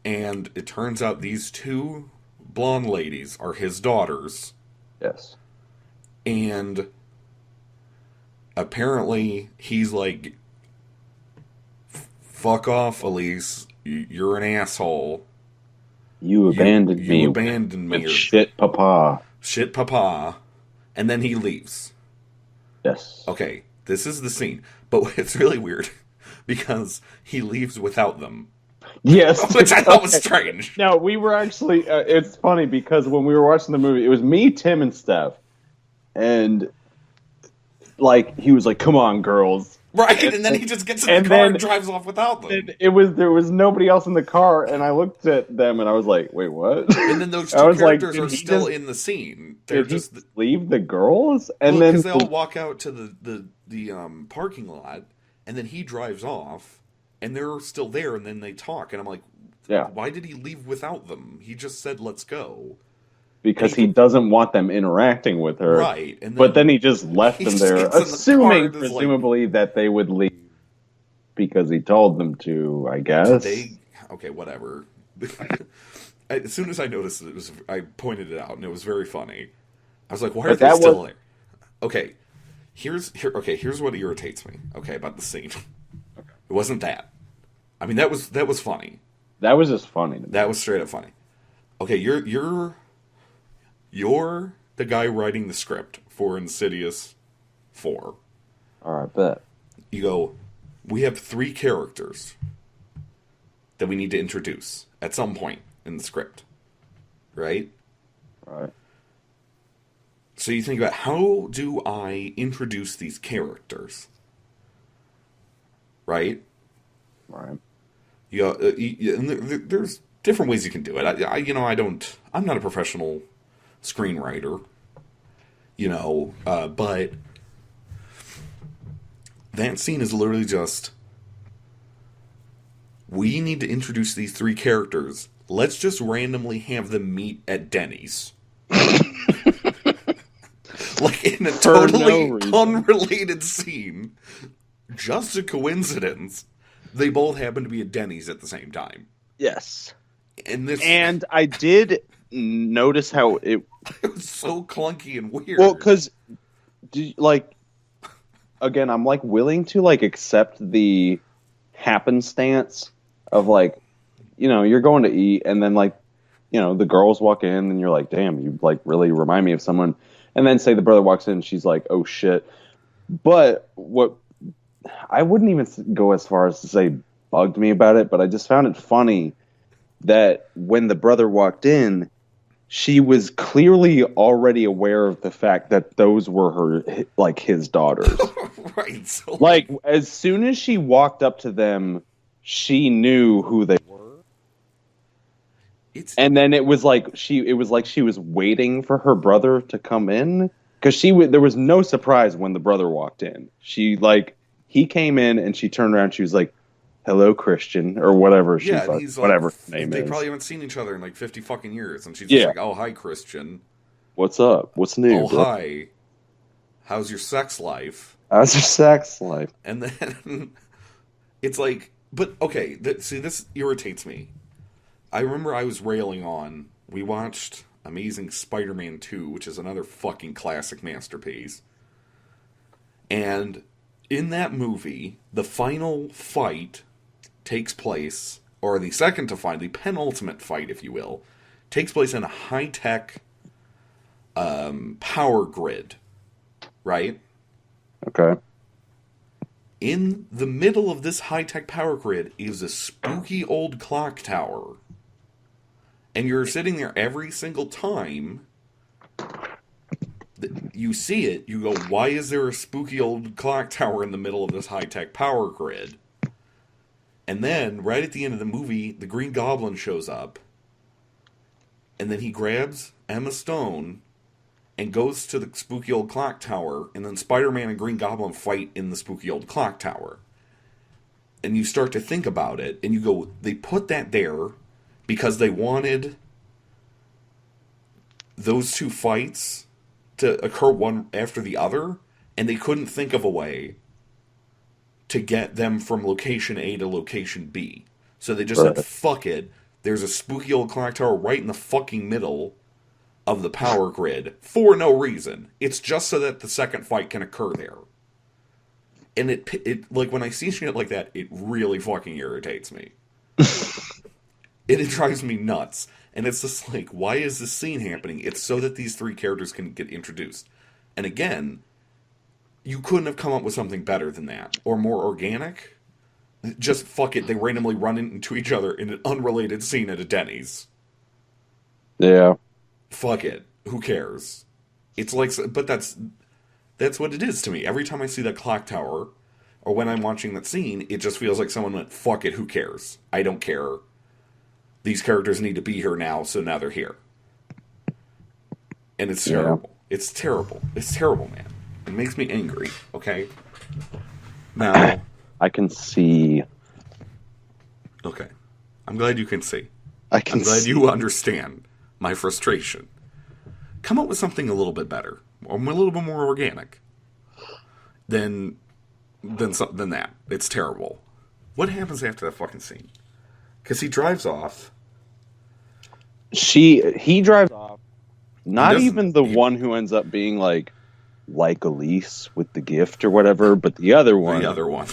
And it turns out these two blonde ladies are his daughters. Yes. And apparently he's like, fuck off, Elise. You're an asshole. You abandoned me. You abandoned me. Shit, papa. Shit, papa. And then he leaves. Yes. Okay, this is the scene. But it's really weird because he leaves without them. Yes. Which I thought was strange. Now, we were actually, it's funny because when we were watching the movie, it was me, Tim, and Steph. And, like, he was like, come on, girls. Right, and then he just gets in the car and drives off without them. There was nobody else in the car, and I looked at them and I was like, wait, what? And then those two characters are still in the scene. They're did just he leave the girls? And because then they all walk out to the parking lot, and then he drives off, and they're still there, and then they talk, and I'm like, yeah, why did he leave without them? He just said, let's go. Because he doesn't want them interacting with her. Right. And but then he just left them there, assuming, presumably, like, that they would leave because he told them to, I guess. Okay, whatever. As soon as I noticed it, I pointed it out, and it was very funny. I was like, why are they still there? Okay, here's what irritates me, about the scene. Okay. It wasn't that. I mean, that was funny. That was just funny to me. That was straight up funny. Okay, you're the guy writing the script for Insidious 4. All right, bet. You go, we have 3 characters that we need to introduce at some point in the script. Right? Right. So you think about, how do I introduce these characters? Right? Right. And there's different ways you can do it. I'm not a professional screenwriter, but that scene is literally just, we need to introduce these 3 characters. Let's just randomly have them meet at Denny's. Like in a totally unrelated scene. Just a coincidence. They both happen to be at Denny's at the same time. Yes. And I did notice how it was so clunky and weird. Well, because, again, I'm, willing to, accept the happenstance of, you're going to eat, and then, the girls walk in, and you're like, damn, you, really remind me of someone. And then, say, the brother walks in, and she's like, oh, shit. But what I wouldn't even go as far as to say bugged me about it, but I just found it funny that when the brother walked in, she was clearly already aware of the fact that those were her, his daughters. Right. So, as soon as she walked up to them, she knew who they were. It's And then it was like she was waiting for her brother to come in because there was no surprise when the brother walked in. He came in and she turned around. She was like, "Hello, Christian," or yeah, and he's like, whatever his name they is. probably haven't seen each other in like 50 fucking years, and she's just Yeah. like, "Oh, hi, Christian. What's up? What's new, Oh, bro? hi. How's your sex life?" How's your sex life? And then it's like, but okay, see, this irritates me. I remember I was railing on. We watched Amazing Spider-Man 2, which is another fucking classic masterpiece. And in that movie, the final fight takes place, or the second to fight, the penultimate fight, if you will, takes place in a high-tech power grid, right? Okay. In the middle of this high-tech power grid is a spooky old clock tower. And you're sitting there every single time that you see it, you go, why is there a spooky old clock tower in the middle of this high-tech power grid? And then, right at the end of the movie, the Green Goblin shows up, and then he grabs Emma Stone and goes to the spooky old clock tower, and then Spider-Man and Green Goblin fight in the spooky old clock tower. And you start to think about it, and you go, they put that there because they wanted those two fights to occur one after the other, and they couldn't think of a way to get them from location A to location B. So they just said, Right. fuck it, there's a spooky old clock tower right in the fucking middle of the power grid for no reason. It's just so that the second fight can occur there. And it like, when I see shit like that, it really fucking irritates me. It drives me nuts. And it's just like, why is this scene happening? It's so that these three characters can get introduced. And again, you couldn't have come up with something better than that. Or more organic. Just fuck it, they randomly run into each other in an unrelated scene at a Denny's. Yeah. Fuck it. Who cares? It's like, but that's what it is to me. Every time I see that clock tower, or when I'm watching that scene, it just feels like someone went, fuck it, who cares? I don't care. These characters need to be here now, so now they're here. And it's terrible. Yeah. It's terrible. It's terrible, man. It makes me angry, okay? Now... I can see... Okay. I'm glad you can see. I'm glad you understand my frustration. Come up with something a little bit better, or a little bit more organic than that. It's terrible. What happens after that fucking scene? Because he drives off. He drives off. Not even the one who ends up being like Elise with the gift or whatever, but the other one. The other one.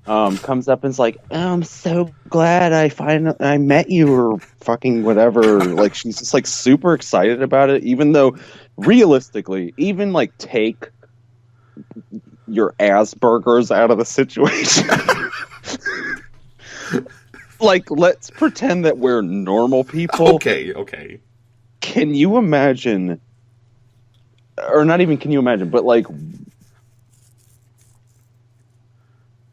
Comes up and is like, oh, I'm so glad I met you, or fucking whatever. Like, she's just like super excited about it, even though realistically, even like take your Asperger's out of the situation. Like, let's pretend that we're normal people. Okay. Can you imagine, or not even can you imagine, but like,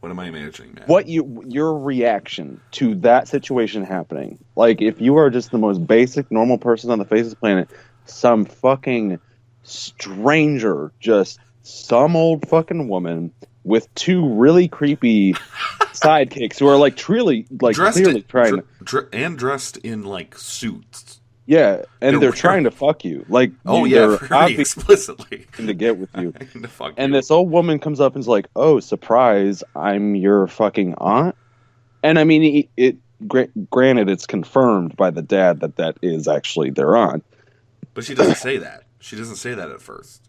what am I imagining, man? What your reaction to that situation happening? Like, if you are just the most basic, normal person on the face of the planet, some fucking stranger, just some old fucking woman with two really creepy sidekicks who are like truly, like clearly trying and dressed in like suits. Yeah, and they're trying to fuck you. Like, they're very explicitly to get with you. To fuck and you. This old woman comes up and is like, "Oh, surprise! I'm your fucking aunt." And I mean, granted, it's confirmed by the dad that is actually their aunt. But she doesn't say that. She doesn't say that at first.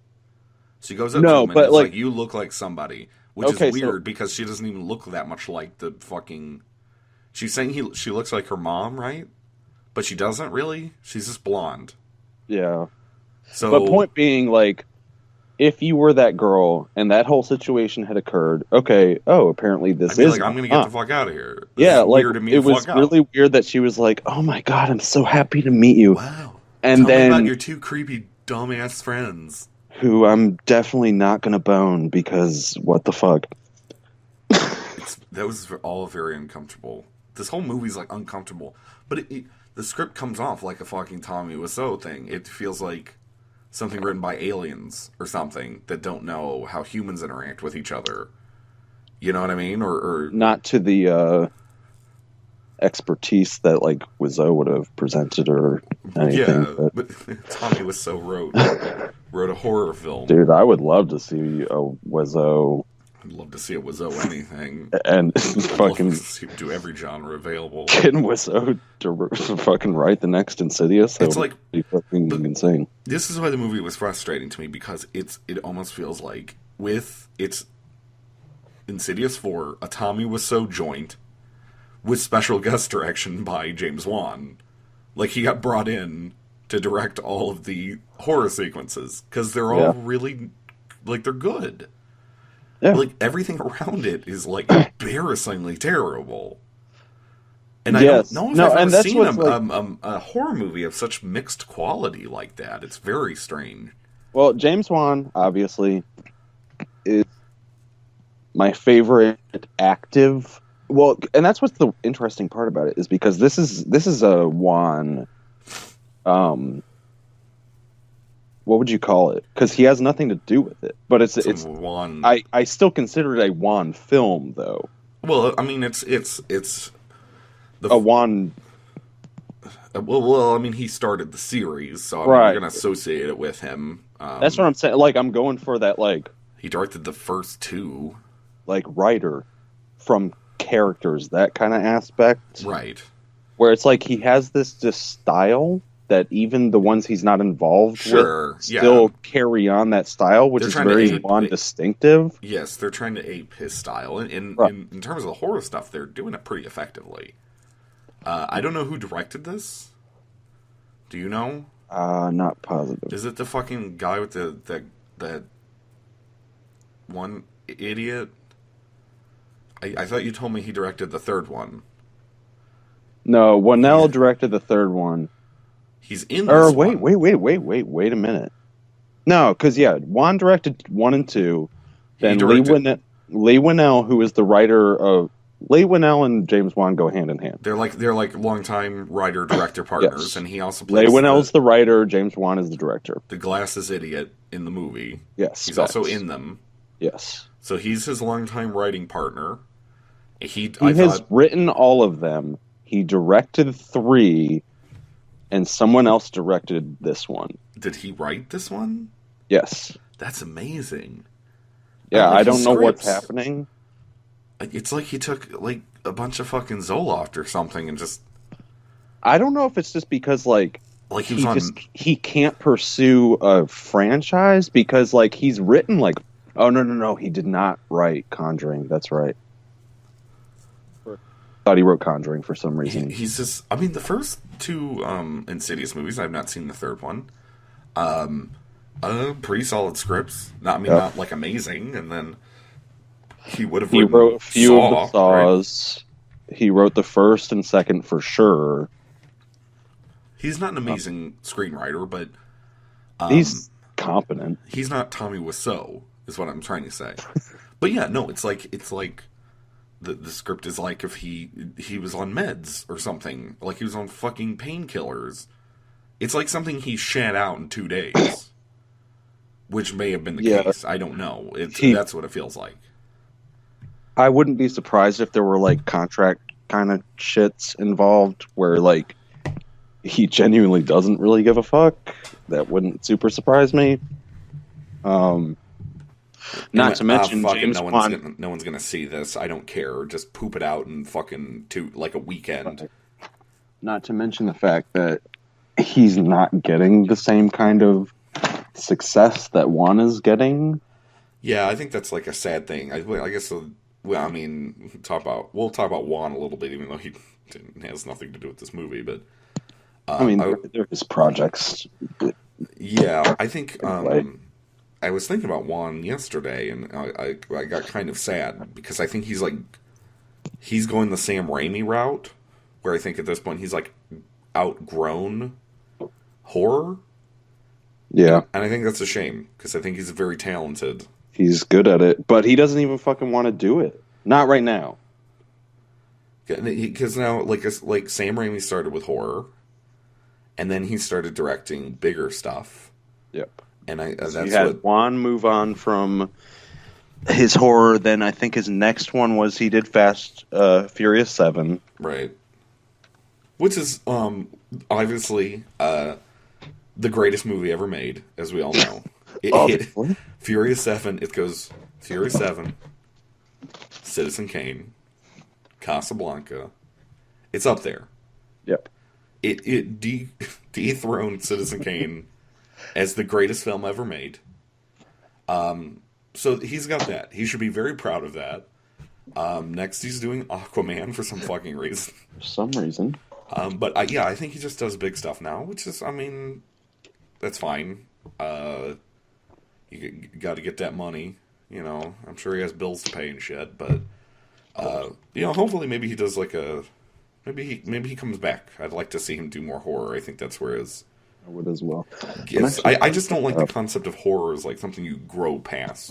She goes up to him and is like, "You look like somebody," which is weird because she doesn't even look that much like the fucking. She's saying she looks like her mom, right? But she doesn't really. She's just blonde. Yeah. So, but point being, like, if you were that girl and that whole situation had occurred, okay, apparently this is. Like, I'm gonna get the fuck out of here. This is weird to me. It was really weird that she was like, "Oh my god, I'm so happy to meet you." Wow. And Tell me about your two creepy dumbass friends. Who I'm definitely not gonna bone because what the fuck. That was all very uncomfortable. This whole movie's like uncomfortable, but the script comes off like a fucking Tommy Wiseau thing. It feels like something written by aliens or something that don't know how humans interact with each other. You know what I mean? Or Not to the expertise that like Wiseau would have presented or anything. yeah, but Tommy Wiseau wrote a horror film. Dude, I would love to see a Wiseau. I'd love to see a Wiseau anything. And I'd fucking love to do every genre available. can Wiseau to fucking write the next Insidious? That It's would like be fucking insane. this is why the movie was frustrating to me, because it almost feels like with its Insidious 4, a Tommy Wiseau joint with special guest direction by James Wan. Like, he got brought in to direct all of the horror sequences, because they're all really, like, they're good. Yeah. Like, everything around it is, like, embarrassingly terrible. And I don't know if I've ever seen a horror movie of such mixed quality like that. It's very strange. Well, James Wan, obviously, is my favorite active. Well, and that's what's the interesting part about it, is because this is a Wan. What would you call it? Because he has nothing to do with it, but it's Wan. I still consider it a Wan film, though. Well, I mean, it's A Wan. Well, I mean, he started the series, so I mean, Right. you're going to associate it with him. That's what I'm saying. Like, I'm going for that, like He directed the first two. writer from characters, that kind of aspect. Right. Where it's like he has this style that even the ones he's not involved with still carry on that style, which is very Wan distinctive. Yes, they're trying to ape his style. And in terms of the horror stuff, they're doing it pretty effectively. I don't know who directed this. Do you know? Not positive. Is it the fucking guy with that one idiot? I thought you told me he directed the third one. No, Wanell directed the third one. He's in this one. Wait a minute. No, because Wan directed 1 and 2. Then Lee Winnell, who is the writer of Lee Winnell and James Wan go hand in hand. They're like longtime writer director partners, Yes. and he also plays Lee Winnell's the writer, James Wan is the director. the glasses idiot in the movie. Yes, He's also in them. Yes, So he's his longtime writing partner. He has written all of them. He directed 3, and someone else directed this one. Did he write this one? Yes. That's amazing. Yeah, I his don't know what's scripts. happening. It's like he took like a bunch of fucking Zoloft or something and just I don't know if it's just because like he was on. he can't pursue a franchise because like he's written like no, he did not write Conjuring. That's right. Thought he wrote Conjuring for some reason. He's just. I mean, the first 2 Insidious movies. I've not seen the third one. Pretty solid scripts. Not like amazing. And then he would have. He wrote a few of the Saws. Right? He wrote the first and second for sure. He's not an amazing screenwriter, but he's competent. He's not Tommy Wiseau, is what I'm trying to say. But yeah, no, it's like the script is like if he was on meds or something, like he was on fucking painkillers. It's like something he shat out in 2 days, which may have been the case. I don't know. That's what it feels like. I wouldn't be surprised if there were like contract kind of shits involved where like he genuinely doesn't really give a fuck. That wouldn't super surprise me. Not to mention James Wan. No one's gonna see this. I don't care. Just poop it out in fucking like a weekend. Not to mention the fact that he's not getting the same kind of success that Wan is getting. Yeah, I think that's like a sad thing. I guess. Well, I mean, we'll talk about Wan a little bit, even though he has nothing to do with this movie. But I mean, they're his projects. Yeah, I think. I was thinking about Wan yesterday, and I got kind of sad because I think he's going the Sam Raimi route, where I think at this point he's like outgrown horror. Yeah, and I think that's a shame because I think he's very talented. He's good at it, but he doesn't even fucking want to do it. Not right now. Because now, like Sam Raimi started with horror, and then he started directing bigger stuff. Yep. And So you that's had what Juan move on from his horror. Then I think his next one was he did Furious 7. right, which is obviously the greatest movie ever made, as we all know. It hit Obviously. Furious 7. It goes Furious 7, Citizen Kane, Casablanca. It's up there. Yep. It dethroned Citizen Kane as the greatest film ever made. So he's got that. He should be very proud of that. Next, he's doing Aquaman for some fucking reason. For some reason. But I think he just does big stuff now, which is, I mean, that's fine. You got to get that money, you know. I'm sure he has bills to pay and shit, but you know, hopefully maybe he does like a maybe he comes back. I'd like to see him do more horror. I think that's where his I would as well. yes. I just don't like the concept of horror as like something you grow past.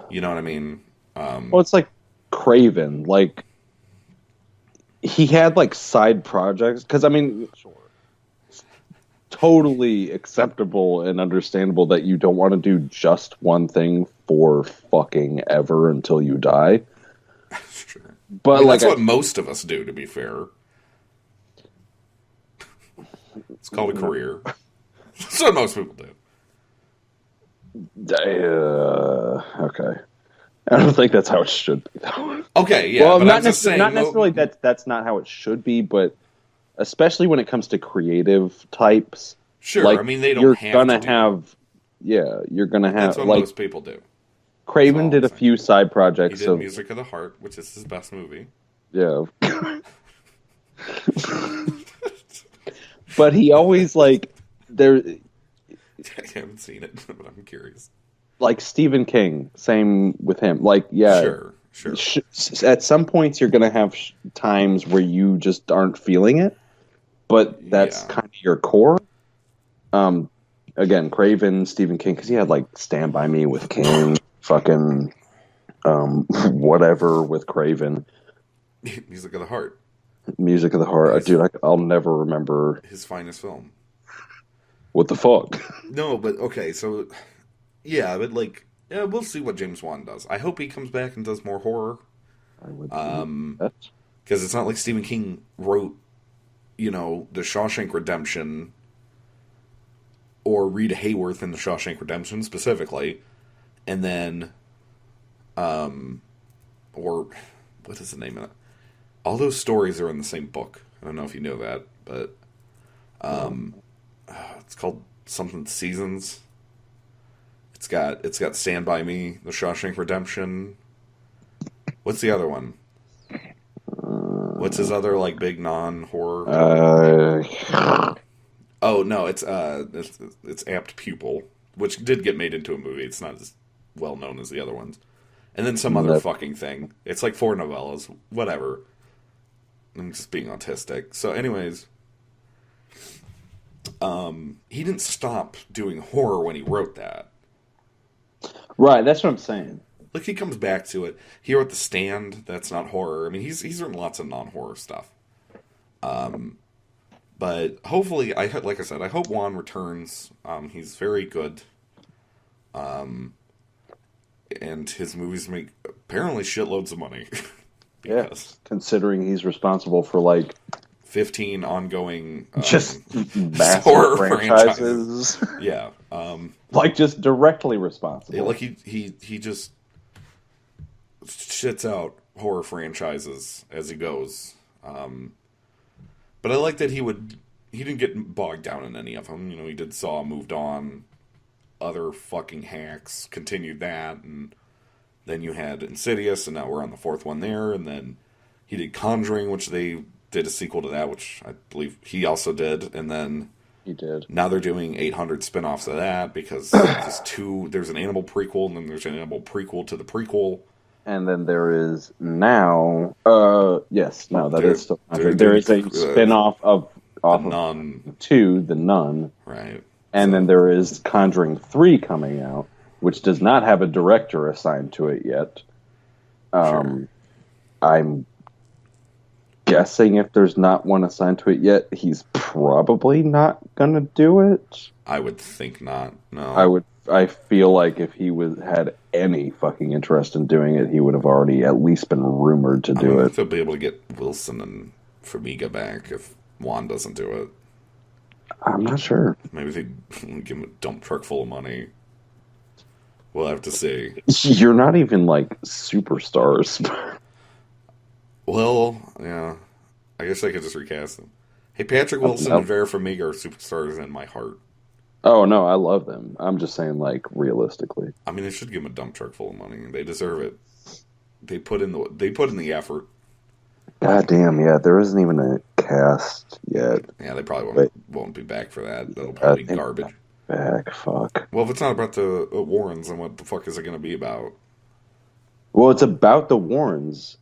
You know what I mean? Well, it's like Craven. Like he had like side projects because I mean, sure, it's totally acceptable and understandable that you don't want to do just one thing for fucking ever until you die. Sure. But I mean, like that's what most of us do, to be fair. It's called a career. That's what most people do. Okay. I don't think that's how it should be, though. Okay, yeah. Well, but not, I'm just saying, not necessarily that's not how it should be, but especially when it comes to creative types. Sure, like, I mean, they don't you're have gonna to do have, yeah, you're gonna have that's what like most people do. Craven did a few side He projects. did Of, Music of the Heart, which is his best movie. yeah, but he always like there. I haven't seen it, but I'm curious. Like Stephen King, same with him. Like, yeah, Sure. At some points, you're gonna have times where you just aren't feeling it, but that's kind of your core. Again, Craven, Stephen King, because he had like Stand By Me with King, fucking whatever with Craven. Music of the Heart. Music of the Heart. Dude, I'll never remember his finest film. What the fuck? No, but okay, so yeah, but like, yeah, we'll see what James Wan does. I hope he comes back and does more horror. I would because it's not like Stephen King wrote, you know, The Shawshank Redemption or Rita Hayworth in The Shawshank Redemption specifically, and then, or what is the name of it? All those stories are in the same book. I don't know if you know that, but it's called something Seasons. It's got Stand By Me, The Shawshank Redemption. What's the other one? What's his other like big non-horror? Oh no, it's Apt Pupil, which did get made into a movie. It's not as well known as the other ones. And then some other fucking thing. It's like 4 novellas, whatever. I'm just being autistic. So, anyways, he didn't stop doing horror when he wrote that. Right, that's what I'm saying. Like, he comes back to it. He wrote The Stand. That's not horror. I mean, he's written lots of non-horror stuff. But hopefully, like I said, I hope Juan returns. He's very good. And his movies make apparently shitloads of money. Yes, considering he's responsible for like 15 ongoing just massive horror franchises. Yeah, like just directly responsible. Yeah, like he just shits out horror franchises as he goes. But I like that he didn't get bogged down in any of them. You know, he did Saw, moved on. Other fucking hacks continued that, and then you had Insidious, and now we're on the 4th one there, and then he did Conjuring, which they did a sequel to that, which I believe he also did, and then he did. Now they're doing 800 spin-offs of that, because there's an Annabelle prequel, and then there's an Annabelle prequel to the prequel. And then there is now, that is still Conjuring. There is a spin-off of The Nun. 2, The Nun. Right. And then there is Conjuring 3 coming out, which does not have a director assigned to it yet. Sure. I'm guessing if there's not one assigned to it yet, he's probably not gonna do it. I would think not. I No. would. I feel like if he had any fucking interest in doing it, he would have already at least been rumored to I do wonder it. if they'll be able to get Wilson and Farmiga back if Juan doesn't do it. I'm not sure. Maybe they give him a dump truck full of money. We'll have to see. You're not even like superstars. Well, yeah. I guess I could just recast them. Hey, Patrick Wilson and Vera Farmiga are superstars in my heart. Oh no, I love them. I'm just saying, like, realistically. I mean, they should give them a dump truck full of money. They deserve it. They put in the effort. God damn, yeah, there isn't even a cast yet. Yeah, they probably won't be back for that. That'll probably be garbage. Back, fuck. Well, if it's not about the Warrens, then what the fuck is it going to be about? Well, it's about the Warrens.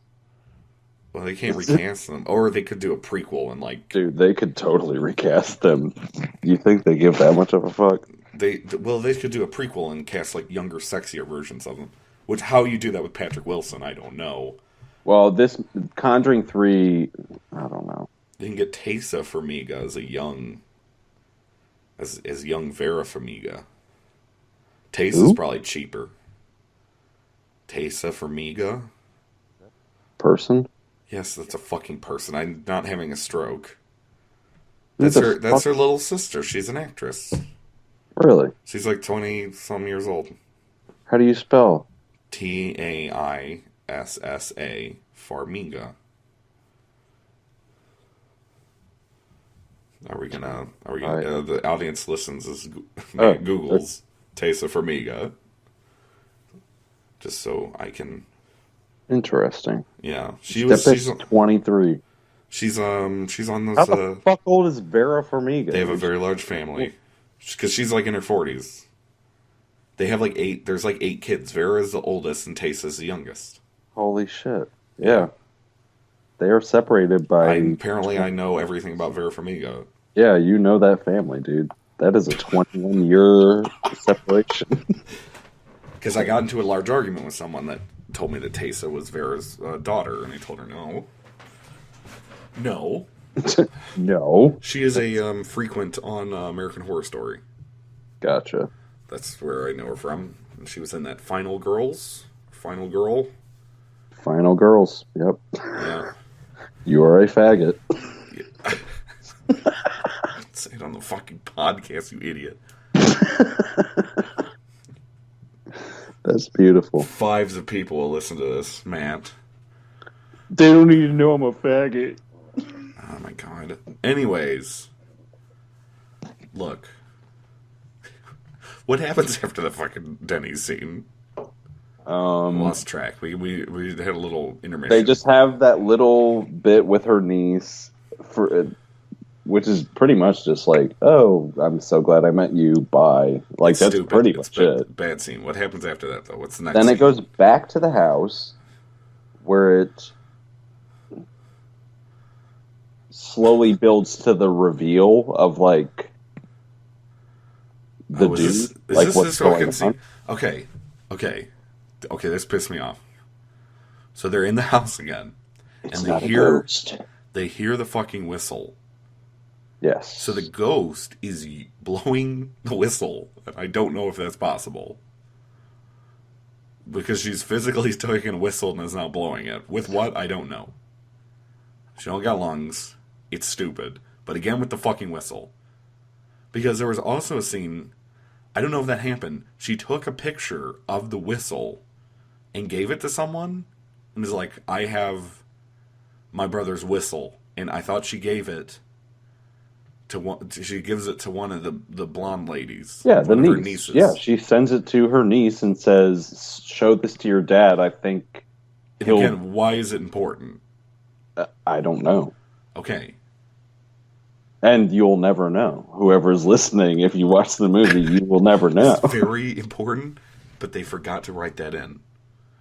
Well, they can't recast them. Or they could do a prequel and, like... Dude, they could totally recast them. You think they give that much of a fuck? They could do a prequel and cast, like, younger, sexier versions of them. Which, how you do that with Patrick Wilson, I don't know. Well, this Conjuring 3, I don't know. They can get Taysa Farmiga as a young... As young Vera Farmiga. Taysa's probably cheaper. Taysa Farmiga? Person? Yes, that's a fucking person. I'm not having a stroke. That's her little sister. She's an actress. Really? She's like 20-some years old. How do you spell? Taissa Farmiga. The audience listens as Google's Taysa Farmiga. Just so I can... Interesting. Yeah. She's 23. She's on this... How the fuck old is Vera Farmiga? They have a very large family. Because she's like in her 40s. They have like 8... There's like 8 kids. Vera's the oldest and Taysa's the youngest. Holy shit. Yeah. They are separated by... Apparently I know everything about Vera Farmiga. Yeah, you know that family, dude. That is a 21-year separation. Because I got into a large argument with someone that told me that Taysa was Vera's daughter, and I told her no. No. No. She is a frequent on American Horror Story. Gotcha. That's where I know her from. And she was in that Final Girl. Final Girls. Yep. Yeah. You are a faggot. Yeah. Say it on the fucking podcast, you idiot. That's beautiful. 5s of people will listen to this, Matt. They don't need to know I'm a faggot. Oh my god. Anyways. Look. What happens after the fucking Denny's scene? Lost track. We had a little intermission. They just have that little bit with her niece, which is pretty much just like, oh, I'm so glad I met you. Bye. Like, it's that's stupid. pretty It's much it. Bad scene. What happens after that, though? What's the next Then scene? it goes back to the house where it slowly builds to the reveal of, like, the dude. Is like, this what's going on. scene? Okay, this pissed me off. So they're in the house again, It's and not a ghost. they hear the fucking whistle. Yes. So the ghost is blowing the whistle. I don't know if that's possible. Because she's physically taking a whistle and is now blowing it. With what? I don't know. She don't got lungs. It's stupid. But again with the fucking whistle. Because there was also a scene, I don't know if that happened, she took a picture of the whistle and gave it to someone and was like, I have my brother's whistle. And I thought she gave it to one, she gives it to one of the blonde ladies. Yeah, the niece. Her nieces. Yeah, she sends it to her niece and says, show this to your dad. I think And again, why is it important? I don't know. Okay. And you'll never know. Whoever's listening, if you watch the movie, you will never know. It's very important, but they forgot to write that in.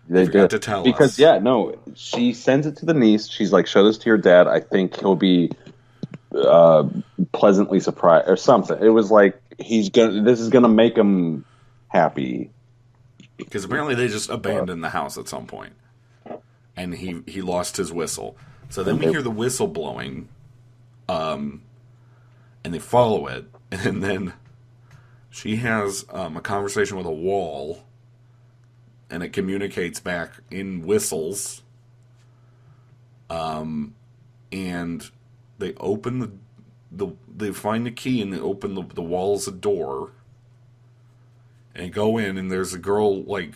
They forgot did. to tell because, us. yeah, no, she sends it to the niece. She's like, show this to your dad. I think he'll be pleasantly surprised or something. It was like, this is going to make him happy. Because apparently they just abandoned the house at some point. And he lost his whistle. So then we hear the whistle blowing, and they follow it, and then she has a conversation with a wall, and it communicates back in whistles. And they open they find the key and they open the wall's a door, and go in, and there's a girl like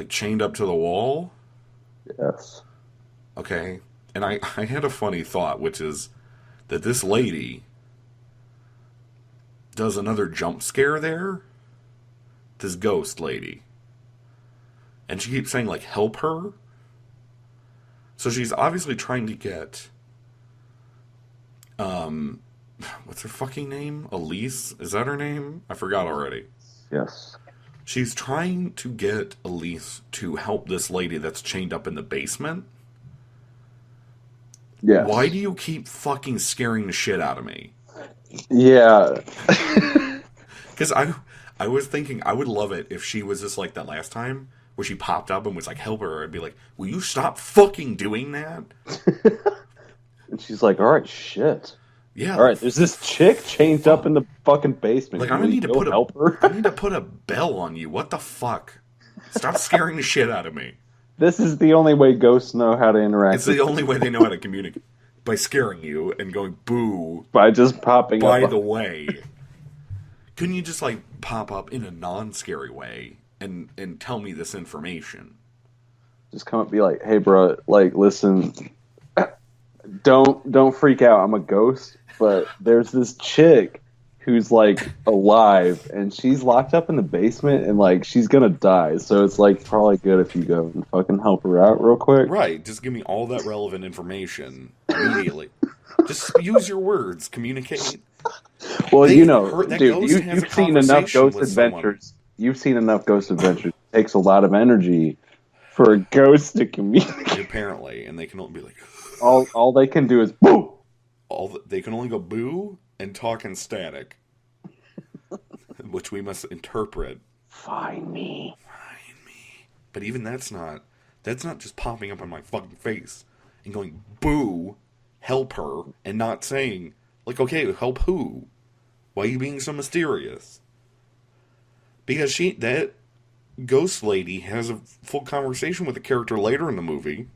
chained up to the wall. Yes. Okay, and I had a funny thought, which is that this lady does another jump scare there. This ghost lady, and she keeps saying like help her. So she's obviously trying to get, what's her fucking name? Elise? Is that her name? I forgot already. Yes. She's trying to get Elise to help this lady that's chained up in the basement. Yes. Why do you keep fucking scaring the shit out of me? Yeah. Because I was thinking I would love it if she was just like that last time, where she popped up and was like, help her. I'd be like, will you stop fucking doing that? And she's like, all right, shit. Yeah. All right, there's this chick chained up in the fucking basement. Like, Can I'm gonna we need to go put help her? I need to put a bell on you. What the fuck? Stop scaring the shit out of me. This is the only way ghosts know how to interact. It's the only way they know how to communicate. By scaring you and going, boo. By just popping By up. the way. Couldn't you just, like, pop up in a non-scary way and tell me this information? Just come up and be like, hey, bro, like, listen, don't freak out. I'm a ghost, but there's this chick who's, like, alive, and she's locked up in the basement, and, like, she's gonna die. So it's, like, probably good if you go and fucking help her out real quick. Right. Just give me all that relevant information immediately. Just use your words. Communicate. Well, Dude, you've seen enough Ghost Adventures. You've seen enough Ghost Adventures. It takes a lot of energy for a ghost to communicate. Apparently, and they can only be like, all they can do is boo. They can only go boo and talk in static, which we must interpret. Find me. But even that's not just popping up on my fucking face and going boo, help her, and not saying like, okay, help who? Why are you being so mysterious? Because that ghost lady has a full conversation with a character later in the movie.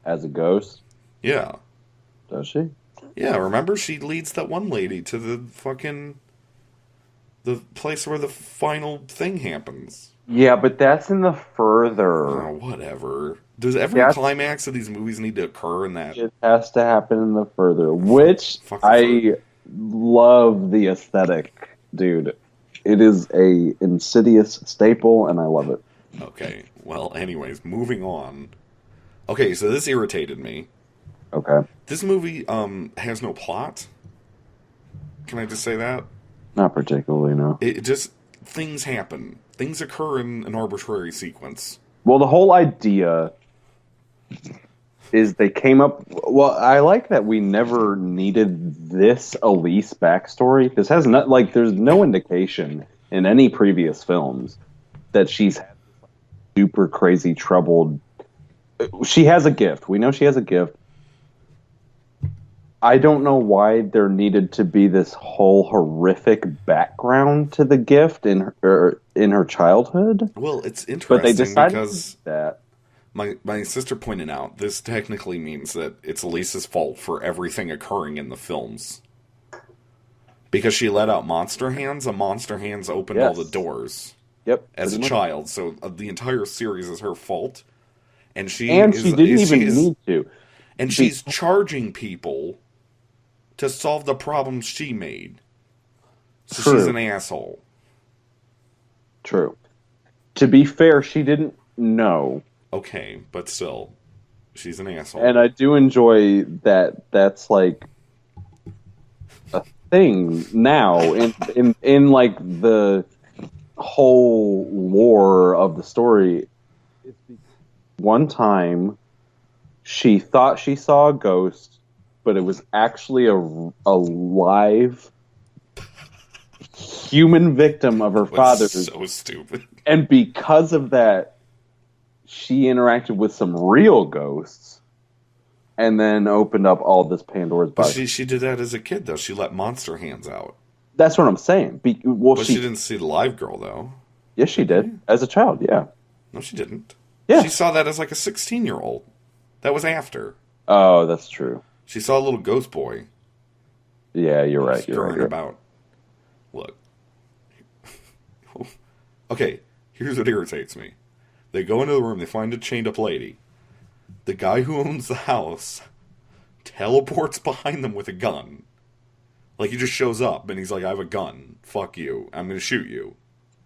As a ghost? Yeah. Does she? Yeah, remember? She leads that one lady to the place where the final thing happens. Yeah, but that's in the further. Oh, whatever. Does every climax of these movies need to occur in that? It has to happen in the further, which I love the aesthetic, dude. It is a Insidious staple, and I love it. Okay, well, anyways, moving on. Okay, so this irritated me. Okay. This movie has no plot. Can I just say that? Not particularly, no. It just, things happen. Things occur in an arbitrary sequence. Well, the whole idea is they came up... Well, I like that we never needed this Elise backstory. This has not... Like, there's no indication in any previous films that she's had super crazy troubled... She has a gift. We know she has a gift. I don't know why there needed to be this whole horrific background to the gift in her childhood. Well, it's interesting but they decided because that my sister pointed out this technically means that it's Elise's fault for everything occurring in the films. Because she let out monster hands, and monster hands opened all the doors. Yep. As a child, so the entire series is her fault. And she didn't even need to. And she's charging people to solve the problems she made. So True. She's an asshole. True. To be fair, she didn't know. Okay, but still, she's an asshole. And I do enjoy that that's like a thing now in like the whole lore of the story. It's one time she thought she saw a ghost, but it was actually a live human victim of her father's. So stupid. And because of that, she interacted with some real ghosts and then opened up all this Pandora's But box. she did that as a kid though. She let monster hands out. That's what I'm saying. Well, But she didn't see the live girl though. yes, she Did did she? as a child. Yeah, No, she didn't. She yes. saw that as like a 16-year-old. That was after. Oh, that's true. She saw a little ghost boy Yeah, you're right. You're right. scurrying You're right. about. Look. Okay, here's what irritates me. They go into the room, they find a chained up lady. The guy who owns the house teleports behind them with a gun. Like he just shows up and he's like, I have a gun. Fuck you. I'm going to shoot you.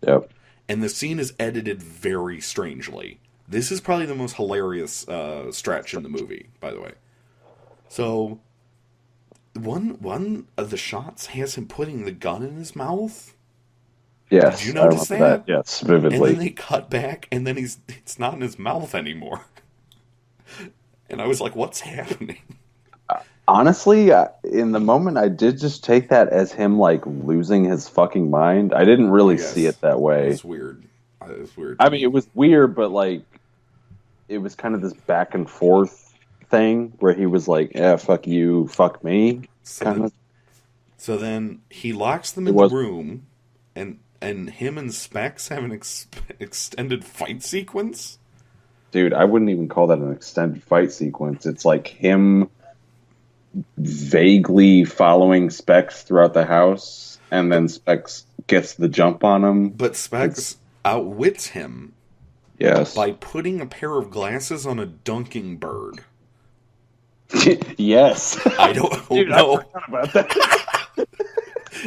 Yep. And the scene is edited very strangely. This is probably the most hilarious stretch in the movie, by the way. So, one of the shots has him putting the gun in his mouth. Yes, Did you I notice remember that? Yes, And then vividly. they cut back, and then it's not in his mouth anymore. And I was like, what's happening? Honestly, in the moment, I did just take that as him like losing his fucking mind. I didn't I really see guess it that it way. was weird. It was weird I to mean, it me. was weird, but like it was kind of this back and forth thing where he was like, "Yeah, fuck you, fuck me," So kind then, of. so then he locks them It in the was, room, and him and Specs have an extended fight sequence. dude. I wouldn't even call that an extended fight sequence. It's like him vaguely following Specs throughout the house, and then Specs gets the jump on him. But It's Specs outwits him yes, by putting a pair of glasses on a dunking bird. yes, I don't dude. I know. forgot about that.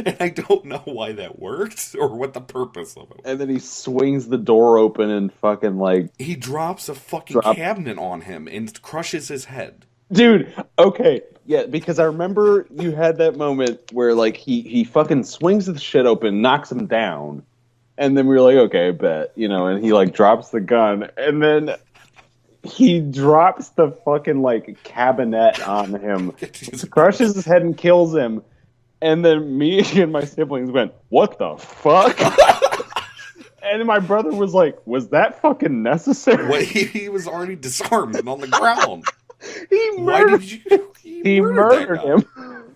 And I don't know why that worked or what the purpose of it was. And then he swings the door open and fucking like He drops a fucking drop. cabinet on him and crushes his head. Dude, okay. Yeah, because I remember you had that moment where like he fucking swings the shit open, knocks him down, and then we were like, okay, bet, and he like drops the gun, and then he drops the fucking like cabinet on him, crushes his head and kills him, and then me and my siblings went, what the fuck? And my brother was like, was that fucking necessary? What, he was already disarmed and on the ground. He Why murdered. did you? He Murdered that murdered guy. him.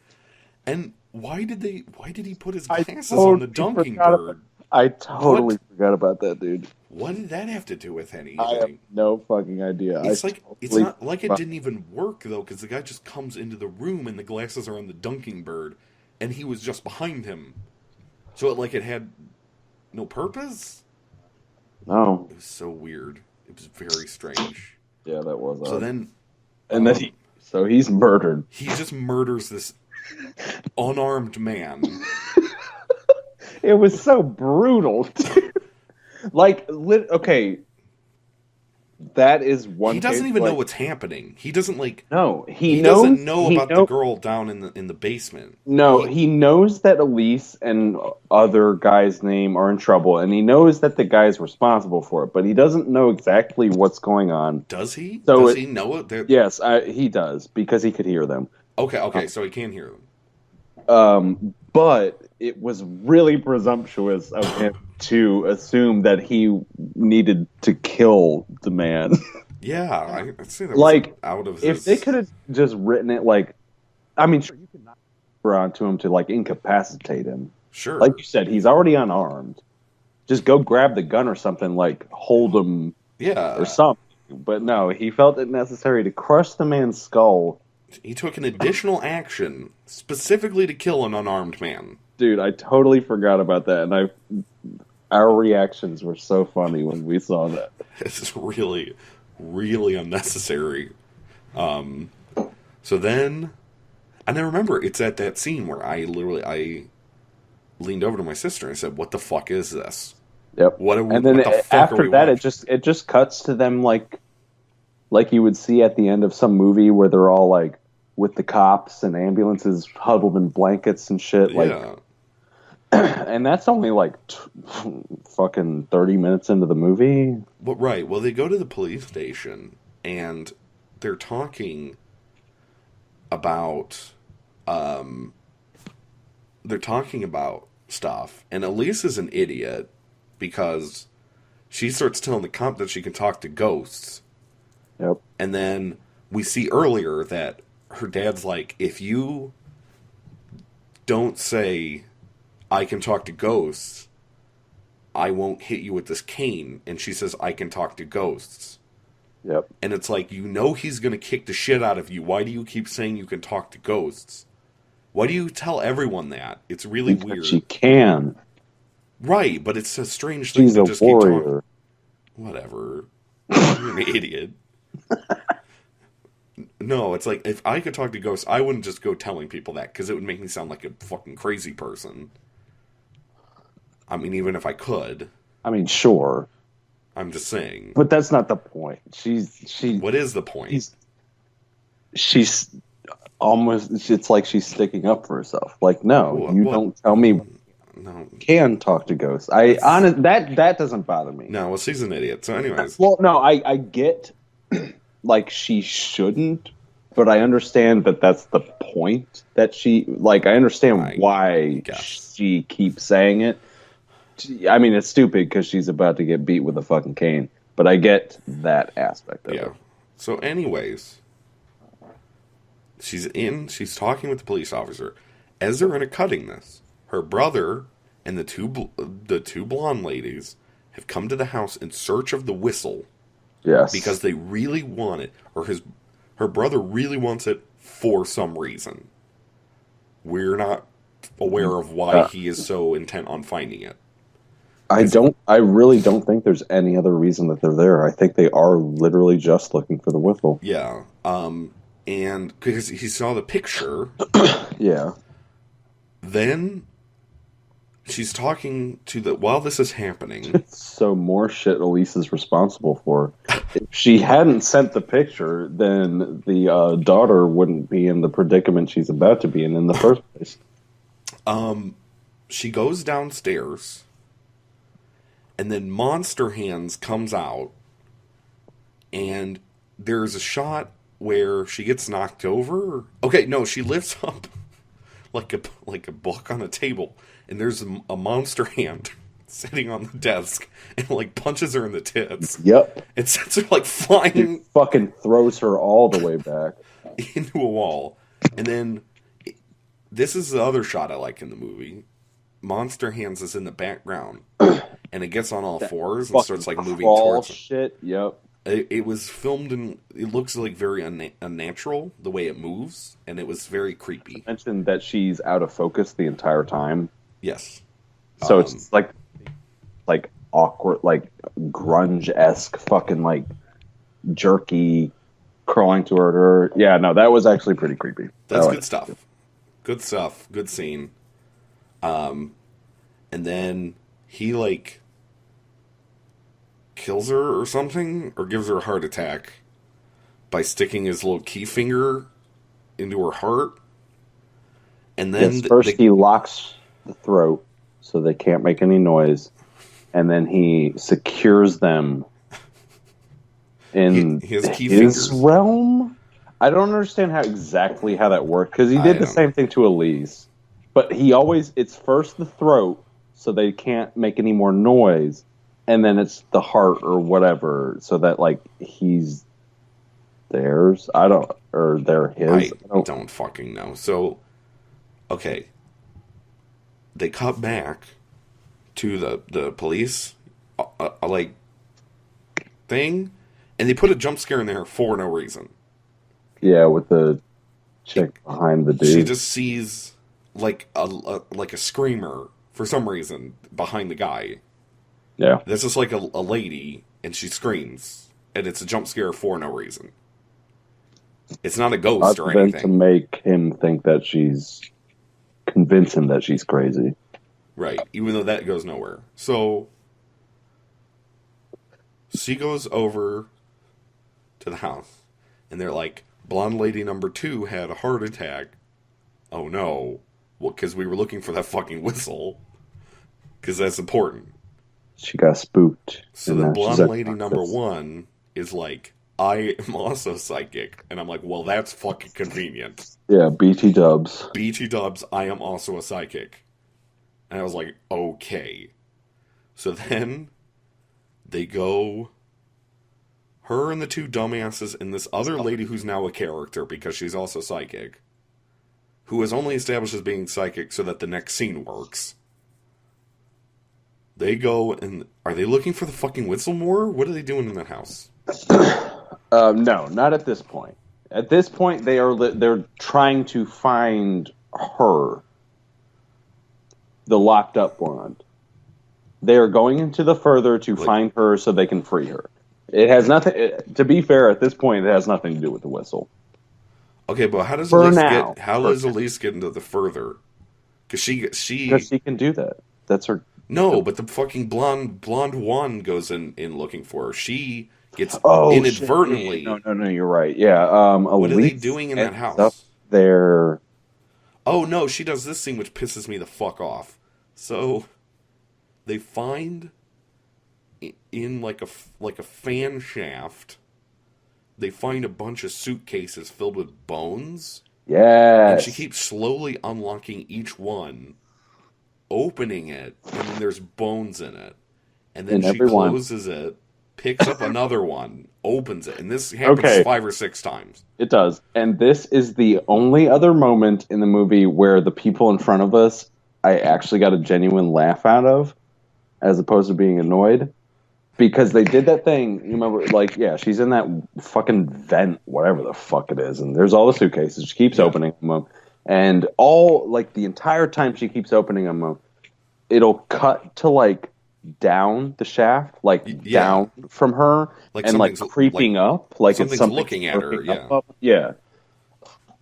And why did they? Why did he put his I glasses on the totally dunking forgot bird? I totally What? forgot about that, dude. What did that have to do with I have anything? no fucking idea. It's like it's Totally not like it forgot. didn't even work though, because the guy just comes into the room and the glasses are on the dunking bird, and he was just behind him, so it had no purpose. No. It was so weird. It was very strange. Yeah, that was So odd. then, And then um, so he's murdered. he just murders this unarmed man. It was so brutal. Dude. Like, okay, that is one. He doesn't case, even know like, what's happening. He doesn't like. No, He knows. doesn't know He about the girl down in the basement. No, he knows that Elise and other guy's name are in trouble, and he knows that the guy's responsible for it, but he doesn't know exactly what's going on. Does he? So Does he know it? Yes, he does because he could hear them. Okay, so he can hear them. But it was really presumptuous of him to assume that he needed to kill the man. Yeah, I'd say that was Like, out of if his... they could have just written it like, I mean, sure, you could not onto him to like incapacitate him. Sure. Like you said, he's already unarmed. Just go grab the gun or something, like hold him Yeah. or something. But no, he felt it necessary to crush the man's skull. He took an additional action specifically to kill an unarmed man. Dude, I totally forgot about that, and our reactions were so funny when we saw that. It's really, really unnecessary. So then... And I remember it's at that scene where I leaned over to my sister and I said, "What the fuck is this? Yep. What And then the fuck are after we that, watching?" it just cuts to them like you would see at the end of some movie where they're all like with the cops and ambulances huddled in blankets and shit. Like, Yeah. and that's only like fucking 30 minutes into the movie. Well, right. Well, they go to the police station and they're talking about stuff, and Elise is an idiot because she starts telling the cop that she can talk to ghosts, Yep. and then we see earlier that her dad's like, if you don't say I can talk to ghosts, I won't hit you with this cane. And she says, I can talk to ghosts. Yep. And it's like, he's going to kick the shit out of you. Why do you keep saying you can talk to ghosts? Why do you tell everyone that? It's really Because weird. she can. Right, but it's a strange thing She's to a just warrior. keep talking. Whatever. You're an idiot. No, it's like, if I could talk to ghosts, I wouldn't just go telling people that, because it would make me sound like a fucking crazy person. I mean, even if I could. I mean, sure. I'm just saying. But that's not the point. What is the point? She's almost, it's like she's sticking up for herself. Like, no, you don't tell me no. Can talk to ghosts. That doesn't bother me. No, well, she's an idiot. So anyways. Well, no, I get like she shouldn't, but I understand that that's the point that she, like, I understand why she keeps saying it. I mean, it's stupid because she's about to get beat with a fucking cane, but I get that aspect of it. So anyways, she's talking with the police officer. As they're in a cutting this, her brother and the two blonde ladies have come to the house in search of the whistle. Yes. Because they really want it, or her brother really wants it for some reason. We're not aware of why he is so intent on finding it. I really don't think there's any other reason that they're there. I think they are literally just looking for the whistle. Yeah. And because he saw the picture. Yeah. Then she's talking to while this is happening. So more shit Elise is responsible for. If she hadn't sent the picture, then the daughter wouldn't be in the predicament she's about to be in the first place. She goes downstairs, and then Monster Hands comes out, and there's a shot where she gets knocked over. Okay, no, she lifts up like a book on a table, and there's a monster hand sitting on the desk and like punches her in the tits. Yep. It sends her like flying. It fucking throws her all the way back into a wall. And then this is the other shot I like in the movie. Monster Hands is in the background, and it gets on all fours and starts like moving towards him. Shit. Yep. It was filmed and it looks like very unnatural the way it moves, and it was very creepy. I mentioned that she's out of focus the entire time. Yes. So it's like awkward, like grunge-esque, fucking like jerky, crawling toward her. Yeah, no, that was actually pretty creepy. That's good stuff. Good stuff. Good scene. And then he like kills her or something, or gives her a heart attack by sticking his little key finger into her heart. And then first he locks the throat so they can't make any noise, and then he secures them in his realm. I don't understand exactly how that worked, because he did the same thing to Elise, but it's first the throat so they can't make any more noise, and then it's the heart or whatever, so that like he's theirs. They're his. I don't fucking know. So, okay, they cut back to the police like thing, and they put a jump scare in there for no reason. Yeah, with the chick behind the dude. She just sees like a screamer for some reason behind the guy. Yeah. That's just like a lady, and she screams, and it's a jump scare for no reason. It's not a ghost or anything. To make him think that convince him that she's crazy. Right, even though that goes nowhere. So, she goes over to the house, and they're like, blonde lady number 2 had a heart attack. Oh no. Well, because we were looking for that fucking whistle. Because that's important. She got spooked. So then blonde lady number 1 is like, I am also psychic. And I'm like, well, that's fucking convenient. Yeah, BT dubs. BT dubs, I am also a psychic. And I was like, okay. So then they go Her and the two dumbasses and this other lady who's now a character because she's also psychic, who is only established as being psychic so that the next scene works. They go and... Are they looking for the fucking whistle more? What are they doing in that house? No, not at this point. At this point, they're trying to find her, the locked up blonde. They are going into the further to find her so they can free her. It has nothing. To be fair, at this point, it has nothing to do with the whistle. Okay, but how does Elise get into the further? Because she can do that. That's her. No, but the fucking blonde one goes in looking for her. She gets inadvertently. Shit. No, you're right. Yeah. What are they doing in that house? Up there. Oh no, she does this scene which pisses me the fuck off. So they find in like a fan shaft. They find a bunch of suitcases filled with bones. Yes. And she keeps slowly unlocking each one, opening it, and then there's bones in it. And then she closes it, picks up another one, opens it. And this happens 5 or 6 times. It does. And this is the only other moment in the movie where the people in front of us, I actually got a genuine laugh out of, as opposed to being annoyed. Because they did that thing, you remember, like, yeah, she's in that fucking vent, whatever the fuck it is, and there's all the suitcases. She keeps opening them, and the entire time she keeps opening them, it'll cut to, like, down the shaft, down from her, and, like, creeping up, like it's something looking at her, yeah.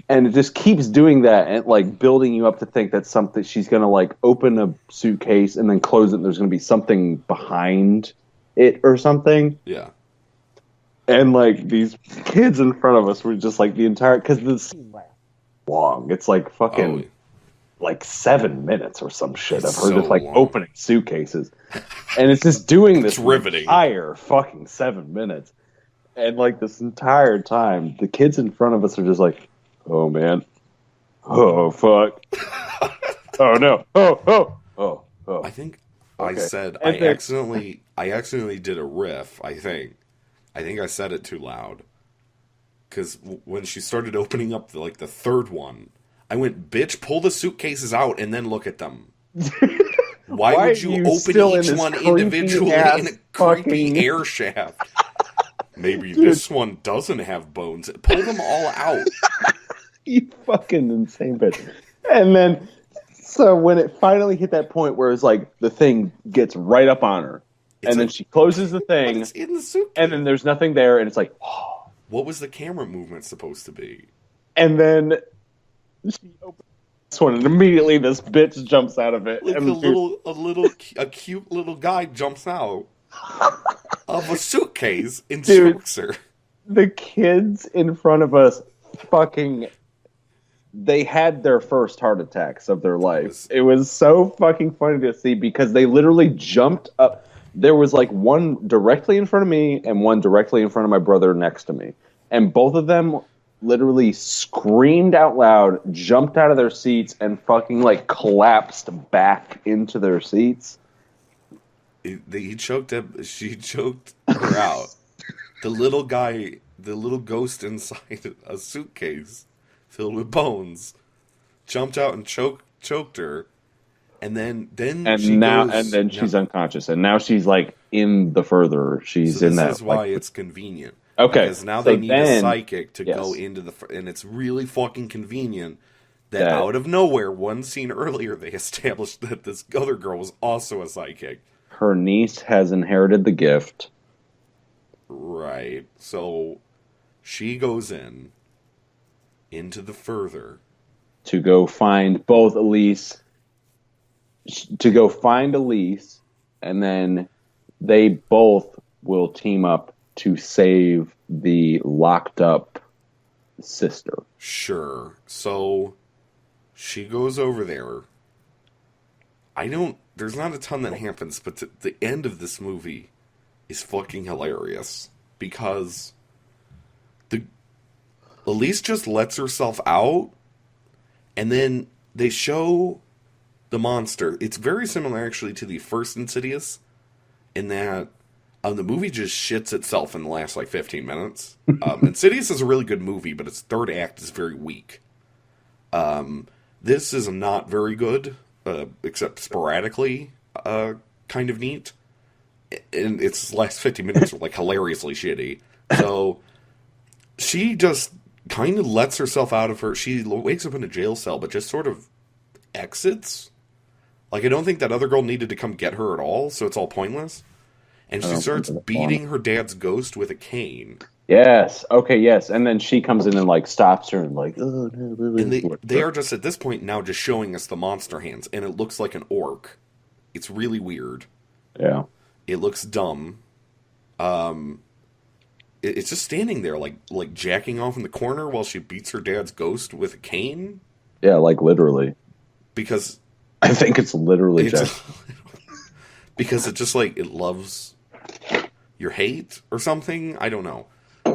And it just keeps doing that, and, like, building you up to think that she's gonna, like, open a suitcase and then close it, and there's gonna be something behind it or something. Yeah. And like these kids in front of us were just like the entire, because this long, it's like fucking like 7 minutes or some shit of her just like opening suitcases, and it's just doing this riveting entire fucking 7 minutes, and like this entire time the kids in front of us are just like, oh man, oh fuck, oh no, oh. I think I said I accidentally did a riff. I think I said it too loud because when she started opening up the third one, I went, "Bitch, pull the suitcases out and then look at them." Why would you open each one individually in a creepy air shaft? Maybe this one doesn't have bones. Pull them all out. You fucking insane bitch. And then. So when it finally hit that point where it's like the thing gets right up on her, and then she closes the thing, it's in the suitcase, and then there's nothing there, and it's like, oh. What was the camera movement supposed to be? And then she opens this one, and immediately this bitch jumps out of it. Like a cute little guy jumps out of a suitcase and chokes her. The kids in front of us fucking. They had their first heart attacks of their life. It was so fucking funny to see because they literally jumped up. There was like one directly in front of me and one directly in front of my brother next to me. And both of them literally screamed out loud, jumped out of their seats, and fucking like collapsed back into their seats. She choked her out. The little ghost inside a suitcase filled with bones, jumped out and choked her, and then she's unconscious, and now she's like in the further. She's in that. This is why it's convenient. Okay, because now they need a psychic to go into and it's really fucking convenient that out of nowhere, one scene earlier, they established that this other girl was also a psychic. Her niece has inherited the gift. Right. So she goes into the further to go find Elise, and then they both will team up to save the locked up sister. Sure. So she goes over there. There's not a ton that happens, but the end of this movie is fucking hilarious because Elise just lets herself out, and then they show the monster. It's very similar, actually, to the first Insidious, in that The movie just shits itself in the last like 15 minutes. Insidious is a really good movie, but its third act is very weak. This is not very good, except sporadically kind of neat. And its last 50 minutes are like hilariously shitty. So she just kind of lets herself out of her. She wakes up in a jail cell, but just sort of exits. Like, I don't think that other girl needed to come get her at all, so it's all pointless. And she starts beating her dad's ghost with a cane. Yes. Okay. Yes. And then she comes in and like stops her and like, oh no. And they are just at this point now just showing us the monster hands, and it looks like an orc. It's really weird. Yeah. It looks dumb. It's just standing there like jacking off in the corner while she beats her dad's ghost with a cane. Yeah, like literally. Because I think it's literally just because it just like it loves your hate or something. I don't know.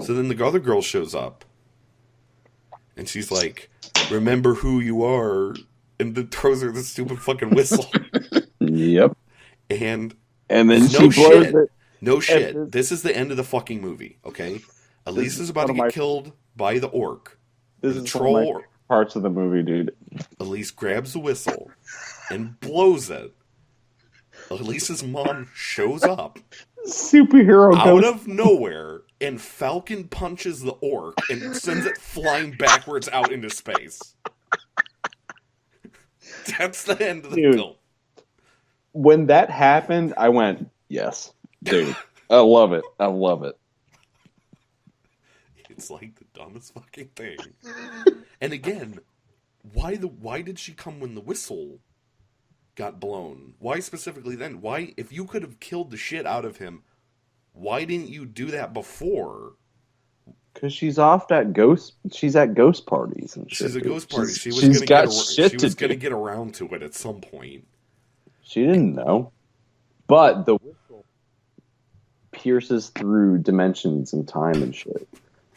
So then the other girl shows up, and she's like, "Remember who you are," and then throws her the stupid fucking whistle. Yep. And then she blows it. No shit. This is the end of the fucking movie. Okay, Elise is about to get killed by the orc. This is troll. One of my parts of the movie, dude. Elise grabs the whistle and blows it. Elise's mom shows up. Superhero out of nowhere, and Falcon punches the orc and sends it flying backwards out into space. That's the end of the film. When that happened, I went, yes. Dude, I love it. I love it. It's like the dumbest fucking thing. And again, why did she come when the whistle got blown? Why specifically then? Why, if you could have killed the shit out of him, why didn't you do that before? Because she's off at she's at ghost parties and shit. She's a ghost party. She was going to get around to it at some point. She didn't know. But the whistle pierces through dimensions and time and shit.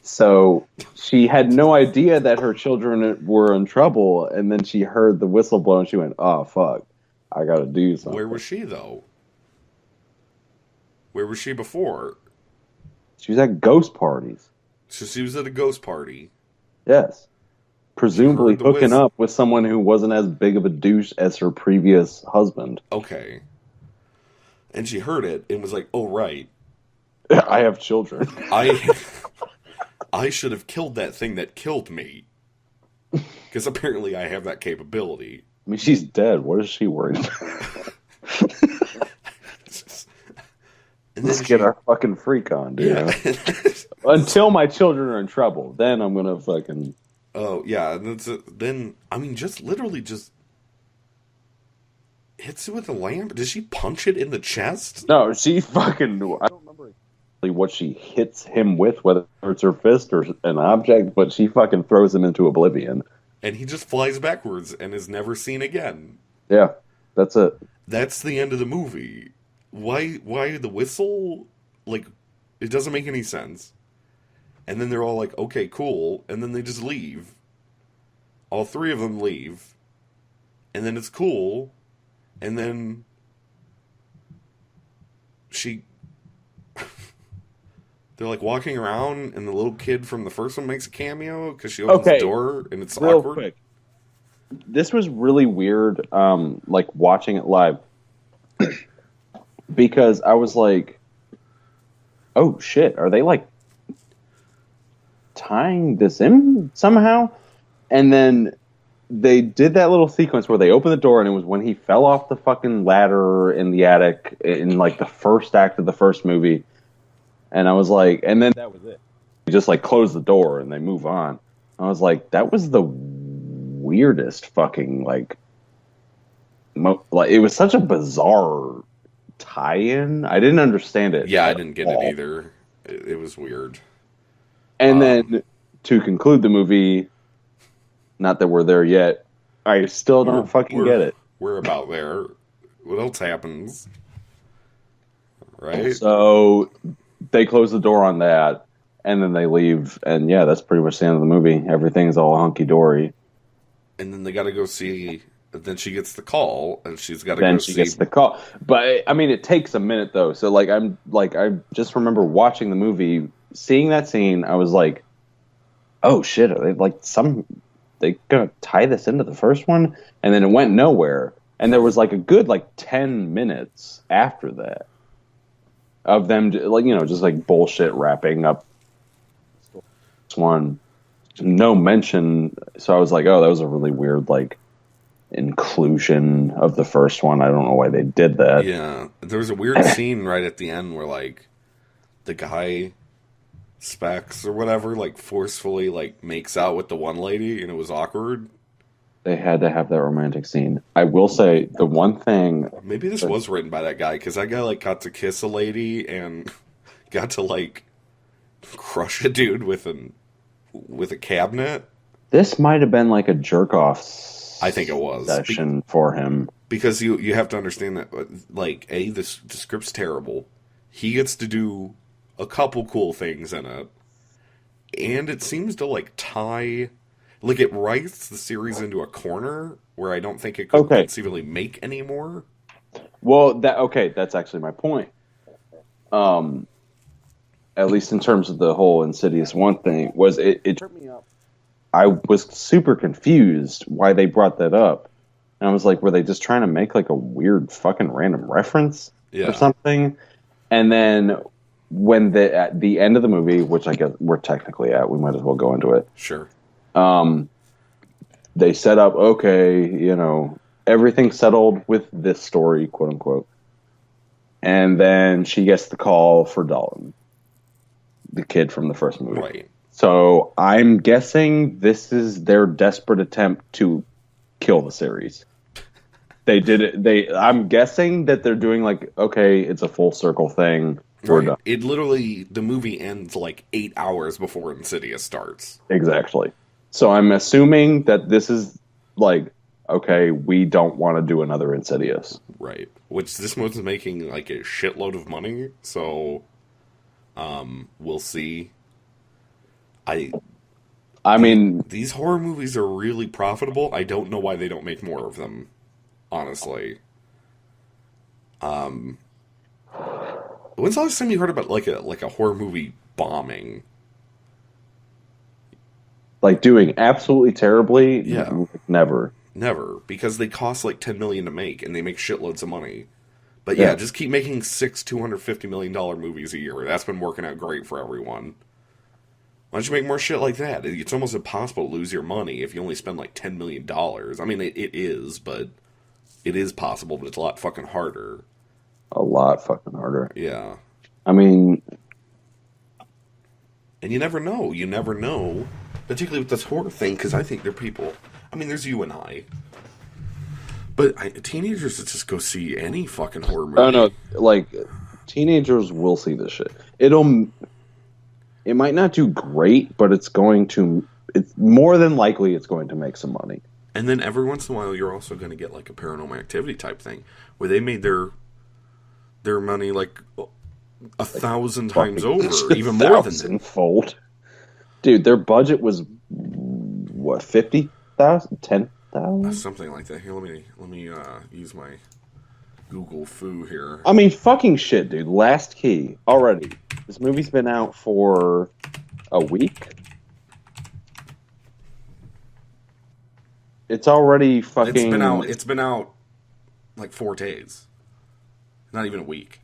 So she had no idea that her children were in trouble, and then she heard the whistle blow and she went, oh, fuck. I gotta do something. Where was she, though? Where was she before? She was at ghost parties. So she was at a ghost party. Yes. Presumably hooking up with someone who wasn't as big of a douche as her previous husband. Okay. And she heard it and was like, oh, right. I have children. I should have killed that thing that killed me. Because apparently I have that capability. I mean, she's dead. What is she worried about? Let's get our fucking freak on, dude. Yeah. Until my children are in trouble. Then I'm going to fucking... Oh, yeah. Then, I mean, just literally just hits it with a lamp. Does she punch it in the chest? No, she fucking... I don't remember what she hits him with, whether it's her fist or an object, but she fucking throws him into oblivion. And he just flies backwards and is never seen again. Yeah, that's it. That's the end of the movie. Why the whistle? Like, it doesn't make any sense. And then they're all like, okay, cool. And then they just leave. All three of them leave. And then it's cool. And then they're like walking around, and the little kid from the first one makes a cameo because she opens the door, and it's real awkward. Quick. This was really weird, like watching it live, because I was like, "Oh shit, are they like tying this in somehow?" And then they did that little sequence where they opened the door, and it was when he fell off the fucking ladder in the attic in like the first act of the first movie. And I was like, and then that was it. They just like close the door and they move on. I was like, that was the weirdest fucking like it was such a bizarre tie-in. I didn't understand it. Yeah, I didn't get it either. It was weird. And then to conclude the movie, not that we're there yet, I still don't fucking get it. We're about there. What else happens? Right? So they close the door on that, and then they leave, and yeah, that's pretty much the end of the movie. Everything's all hunky-dory. And then they gotta go see then she gets the call, and she's got to Then go she see. gets the call. But I mean, it takes a minute though. So I just remember watching the movie, seeing that scene. I was like, oh shit, are they gonna tie this into the first one? And then it went nowhere. And there was like a good 10 minutes after that of them just like bullshit wrapping up this one. No mention. So I was like, oh, that was a really weird inclusion of the first one. I don't know why they did that. Yeah, there was a weird scene right at the end where the guy Specs or whatever forcefully makes out with the one lady, and it was awkward. They had to have that romantic scene. I will say the one thing. Maybe this was written by that guy, because that guy got to kiss a lady and got to crush a dude with a cabinet. This might have been like a jerk off. I think it was session for him, because you have to understand that the script's terrible. He gets to do a couple cool things in it, and it seems to tie. It writes the series into a corner where I don't think it could conceivably make anymore. Well, that's actually my point. At least in terms of the whole Insidious 1 thing, was it tripped me up. I was super confused why they brought that up. And I was like, were they just trying to make a weird fucking random reference or something? And then when at the end of the movie, which I guess we're technically at, we might as well go into it. Sure. They set up, everything settled with this story, quote unquote. And then she gets the call for Dalton, the kid from the first movie. Right. So I'm guessing this is their desperate attempt to kill the series. They did it. I'm guessing that they're doing it's a full circle thing. We're done. It literally, the movie ends 8 hours before Insidious starts. Exactly. So I'm assuming that this is we don't want to do another Insidious. Right. Which this one's making a shitload of money. So, we'll see. I mean, these horror movies are really profitable. I don't know why they don't make more of them, honestly. When's the last time you heard about a horror movie bombing? Doing absolutely terribly? Yeah. Never. Never, because they cost $10 million to make, and they make shitloads of money. But yeah, just keep making $250 million movies a year. That's been working out great for everyone. Why don't you make more shit like that? It's almost impossible to lose your money if you only spend $10 million. I mean, it is, but it is possible, but it's a lot fucking harder. A lot fucking harder. Yeah. I mean... And you never know. You never know. Particularly with this horror thing, because I think there are people... I mean, there's you and I. But teenagers that just go see any fucking horror movie. Oh, no. Teenagers will see this shit. It might not do great, but it's more than likely it's going to make some money. And then every once in a while, you're also going to get a Paranormal Activity type thing, where they made their money 1,000 times over, even more than that. Fold. Dude, their budget was what, 50,000, 10,000, something like that. Here, let me use my Google Foo here. I mean, fucking shit, dude. Last Key already. This movie's been out for a week. It's already fucking. It's been out 4 days. Not even a week.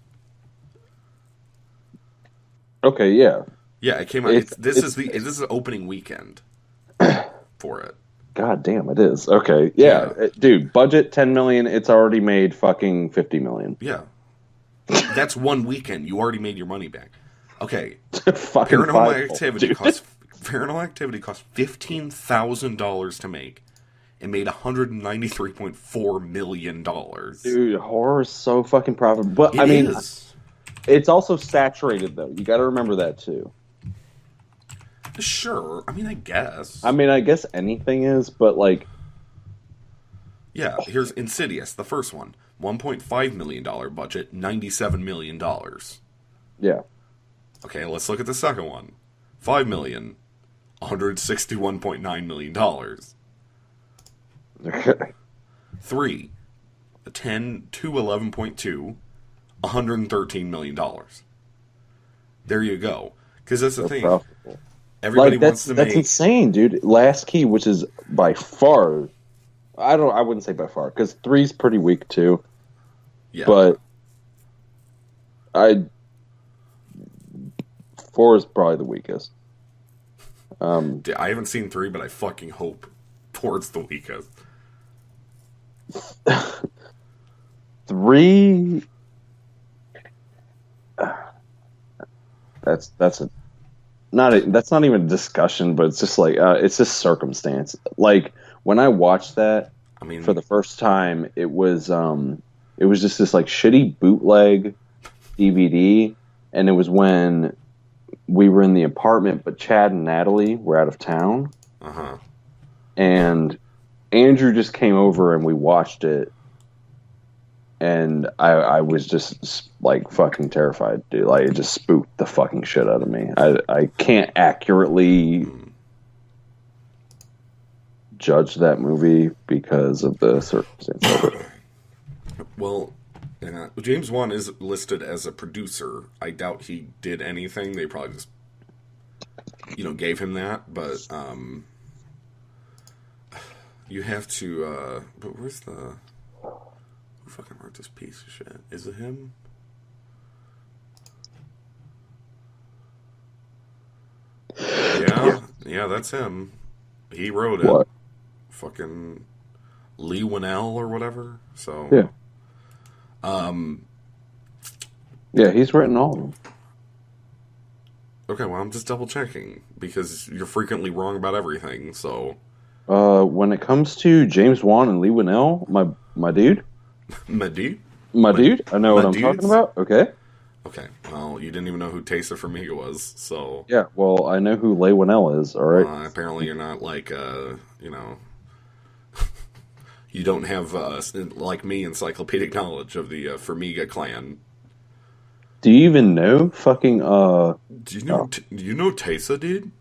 Okay, yeah. Yeah, it came out. This is the opening weekend for it. God damn, it is. Okay, yeah. Dude, budget 10 million, it's already made fucking 50 million. Yeah. That's one weekend. You already made your money back. Okay. Fucking Paranormal Activity cost $15,000 to make and made $193.4 million. Dude, horror is so fucking profitable. But I mean, it's also saturated though. You got to remember that too. Sure. I mean, I guess. I guess anything is, but yeah, here's Insidious, the first one. $1.5 million budget, $97 million. Yeah. Okay, let's look at the second one. $5 million, $161.9 million. Okay. 3, a 10 to 11.2, $113 million. There you go. Because that's the They're thing. profitable. Everybody Like wants to that's make. insane, dude. Last Key, which is by far, I wouldn't say by far, because three's pretty weak too. Yeah. But I four is probably the weakest. I haven't seen 3, but I fucking hope 4's the weakest. Three. That's a that's not even a discussion, but it's just like it's just circumstance. Like when I watched that I mean, for the first time, it was just this like shitty bootleg DVD, and it was when we were in the apartment, but Chad and Natalie were out of town, and Andrew just came over and we watched it, and I was just like fucking terrified, dude. Like it just spooked the fucking shit out of me. I can't accurately judge that movie because of the circumstance of it. Well, James Wan is listed as a producer. I doubt he did anything. They probably just, gave him that. But you have to. But where's the? Who fucking wrote this piece of shit? Is it him? Yeah, that's him. He wrote it. What? Fucking Lee Winnell or whatever. So yeah. Yeah, he's written all of them. Okay, well, I'm just double checking because you're frequently wrong about everything. So, when it comes to James Wan and Lee Winnell, my dude, my dude, I know what I'm talking about. Okay. Okay. Well, you didn't even know who Taser Farmiga was, so Yeah. Well, I know who Lee Winnell is. All right. apparently, you're not like you don't have like me encyclopedic knowledge of the Farmiga clan. Do you even know fucking Do you know? Do you know Taser, dude?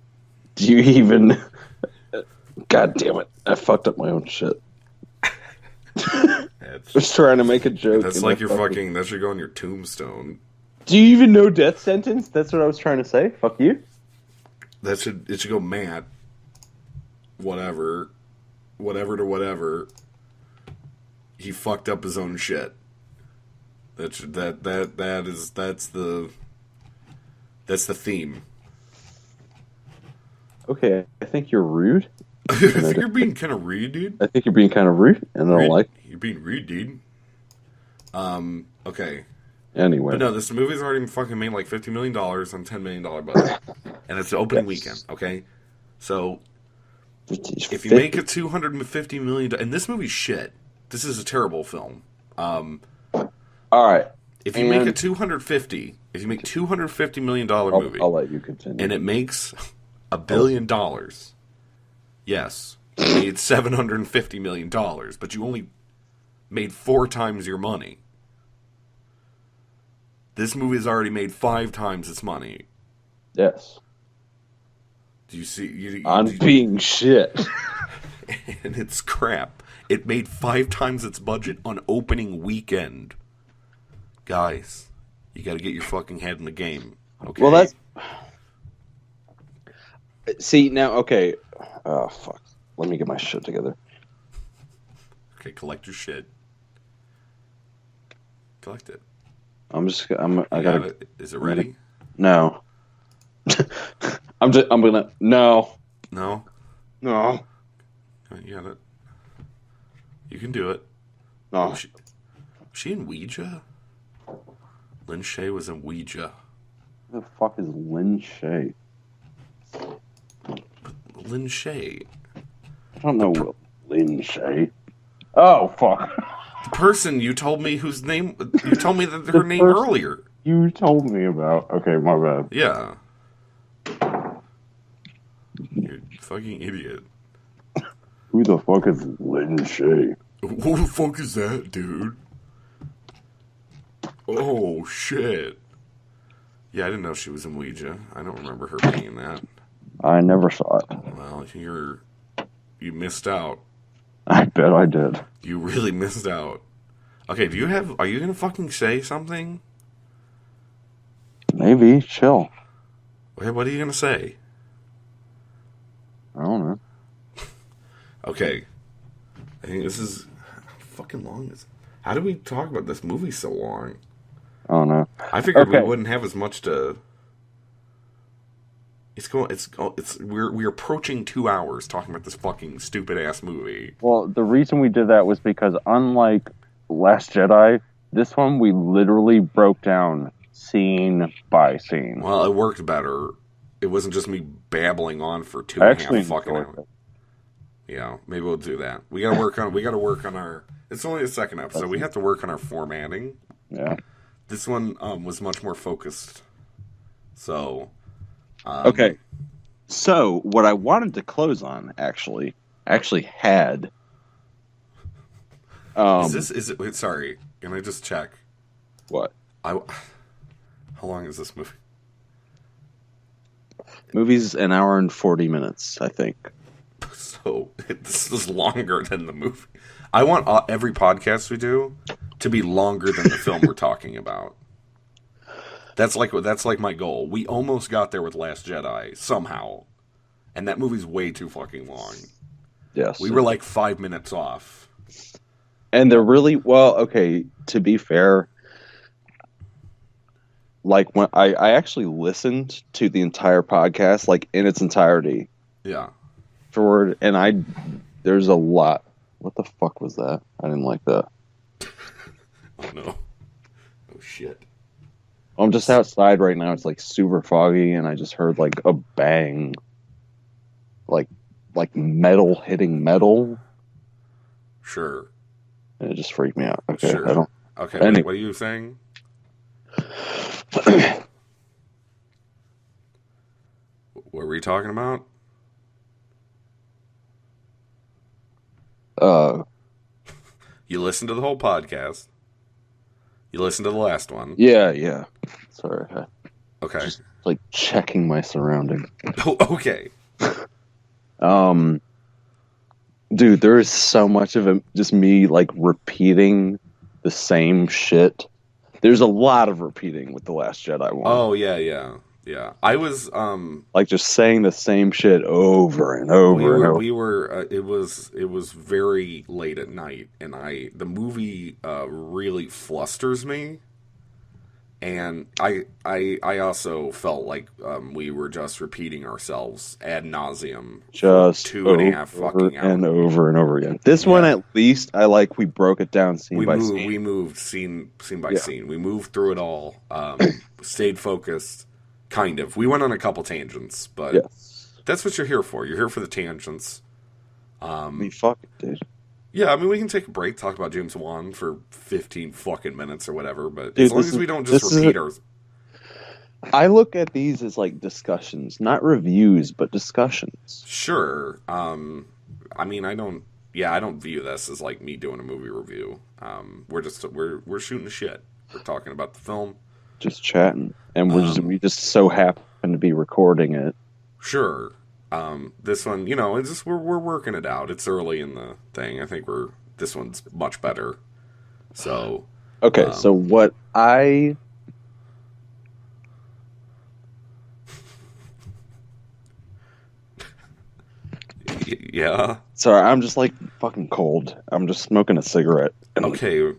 Do you even? God damn it! I fucked up my own shit. I was trying to make a joke. That's like your fucking. That should go on your tombstone. Do you even know death sentence? That's what I was trying to say. Fuck you. It should go Matt. Whatever to whatever. He fucked up his own shit. That's the theme. Okay, I think you're rude. I think you're being kind of rude, dude. I think you're being kind of rude, and I don't like. You're being rude, dude. Okay. Anyway, but no, this movie's already fucking made like $50 million on $10 million budget, and it's the opening weekend. Okay, so if you make a $250 million, and this movie's shit. This is a terrible film. All right. If you make $250 million movie, I'll let you continue. And it makes $1 billion. Yes, you made $750 million, but you only made 4 times your money. This movie has already made 5 times its money. Yes. Do you see? I'm being shit. And it's crap. It made 5 times its budget on opening weekend. Guys, you got to get your fucking head in the game. Okay. Well, that's. See now, okay. Oh fuck. Let me get my shit together. Okay, collect your shit. Collect it. I gotta. It. Is it ready? No. I'm gonna. No. No. No. You got it. You can do it. No. Was she in Ouija? Lin Shaye was in Ouija. Who the fuck is Lin Shaye? Lin Shaye. I don't know Lin Shaye. Oh fuck. The person you told me whose name you told me that her name earlier. You told me about. Okay, my bad. Yeah. You're a fucking idiot. Who the fuck is Lin Shaye? Who the fuck is that, dude? Oh shit. Yeah, I didn't know she was in Ouija. I don't remember her being in that. I never saw it. Well, you missed out. I bet I did. You really missed out. Okay, are you gonna fucking say something? Maybe. Chill. Wait, what are you gonna say? I don't know. Okay. I think this is fucking long. How did we talk about this movie so long? I don't know. I figured we Okay. wouldn't have as much to. We're approaching 2 hours talking about this fucking stupid ass movie. Well, the reason we did that was because unlike Last Jedi, this one we literally broke down scene by scene. Well, it worked better. It wasn't just me babbling on for two I and a actually half fucking enjoyed hours. it. Yeah, maybe we'll do that. We gotta work on our. It's only the second episode. We have to work on our formatting. Yeah. This one was much more focused. So. Okay. So what I wanted to close on actually had. Is it? Wait, sorry. Can I just check? What? How long is this movie? Movie's an hour and 40 minutes, I think. So this is longer than the movie. I want every podcast we do to be longer than the film we're talking about. That's like my goal. We almost got there with Last Jedi somehow, and that movie's way too fucking long. Yes. We were like 5 minutes off. And they're really well. Okay, to be fair, like when I actually listened to the entire podcast, like in its entirety, Yeah. forward, and there's a lot. What the fuck was that? I didn't like that. Oh no. Oh shit. I'm just outside right now. It's like super foggy, and I just heard like a bang, like metal hitting metal, Sure. and it just freaked me out. Okay, Sure. I don't. Okay. Anyway. Wait, what are you saying? What were you talking about? You listened to the whole podcast. You listened to the last one. Yeah. Sorry, Okay. just like checking my surroundings. Oh, okay. Dude, there is so much of it, just me like repeating the same shit. There's a lot of repeating with the Last Jedi one. Oh yeah. I was Like just saying the same shit over and over and over. we were it was very late at night, and the movie really flusters me, and I also felt like we were just repeating ourselves ad nauseum Just for 2.5 fucking hours. and over and over again. This one, at least, we broke it down scene by scene. We moved scene by scene. We moved through it all. Stayed focused, kind of. We went on a couple tangents, but Yes. that's what you're here for. You're here for the tangents. I mean, fuck it, dude. Yeah, I mean, we can take a break, talk about James Wan for 15 fucking minutes or whatever, but Dude, as long as we don't just repeat our... I look at these as like discussions, not reviews, but discussions. Sure. I mean, I don't view this as like me doing a movie review. We're shooting the shit. We're talking about the film. Just chatting. And we just so happen to be recording it. Sure. This one, it's just we're working it out. It's early in the thing. I think this one's much better. So okay, so what I yeah. Sorry, I'm just like fucking cold. I'm just smoking a cigarette. Okay.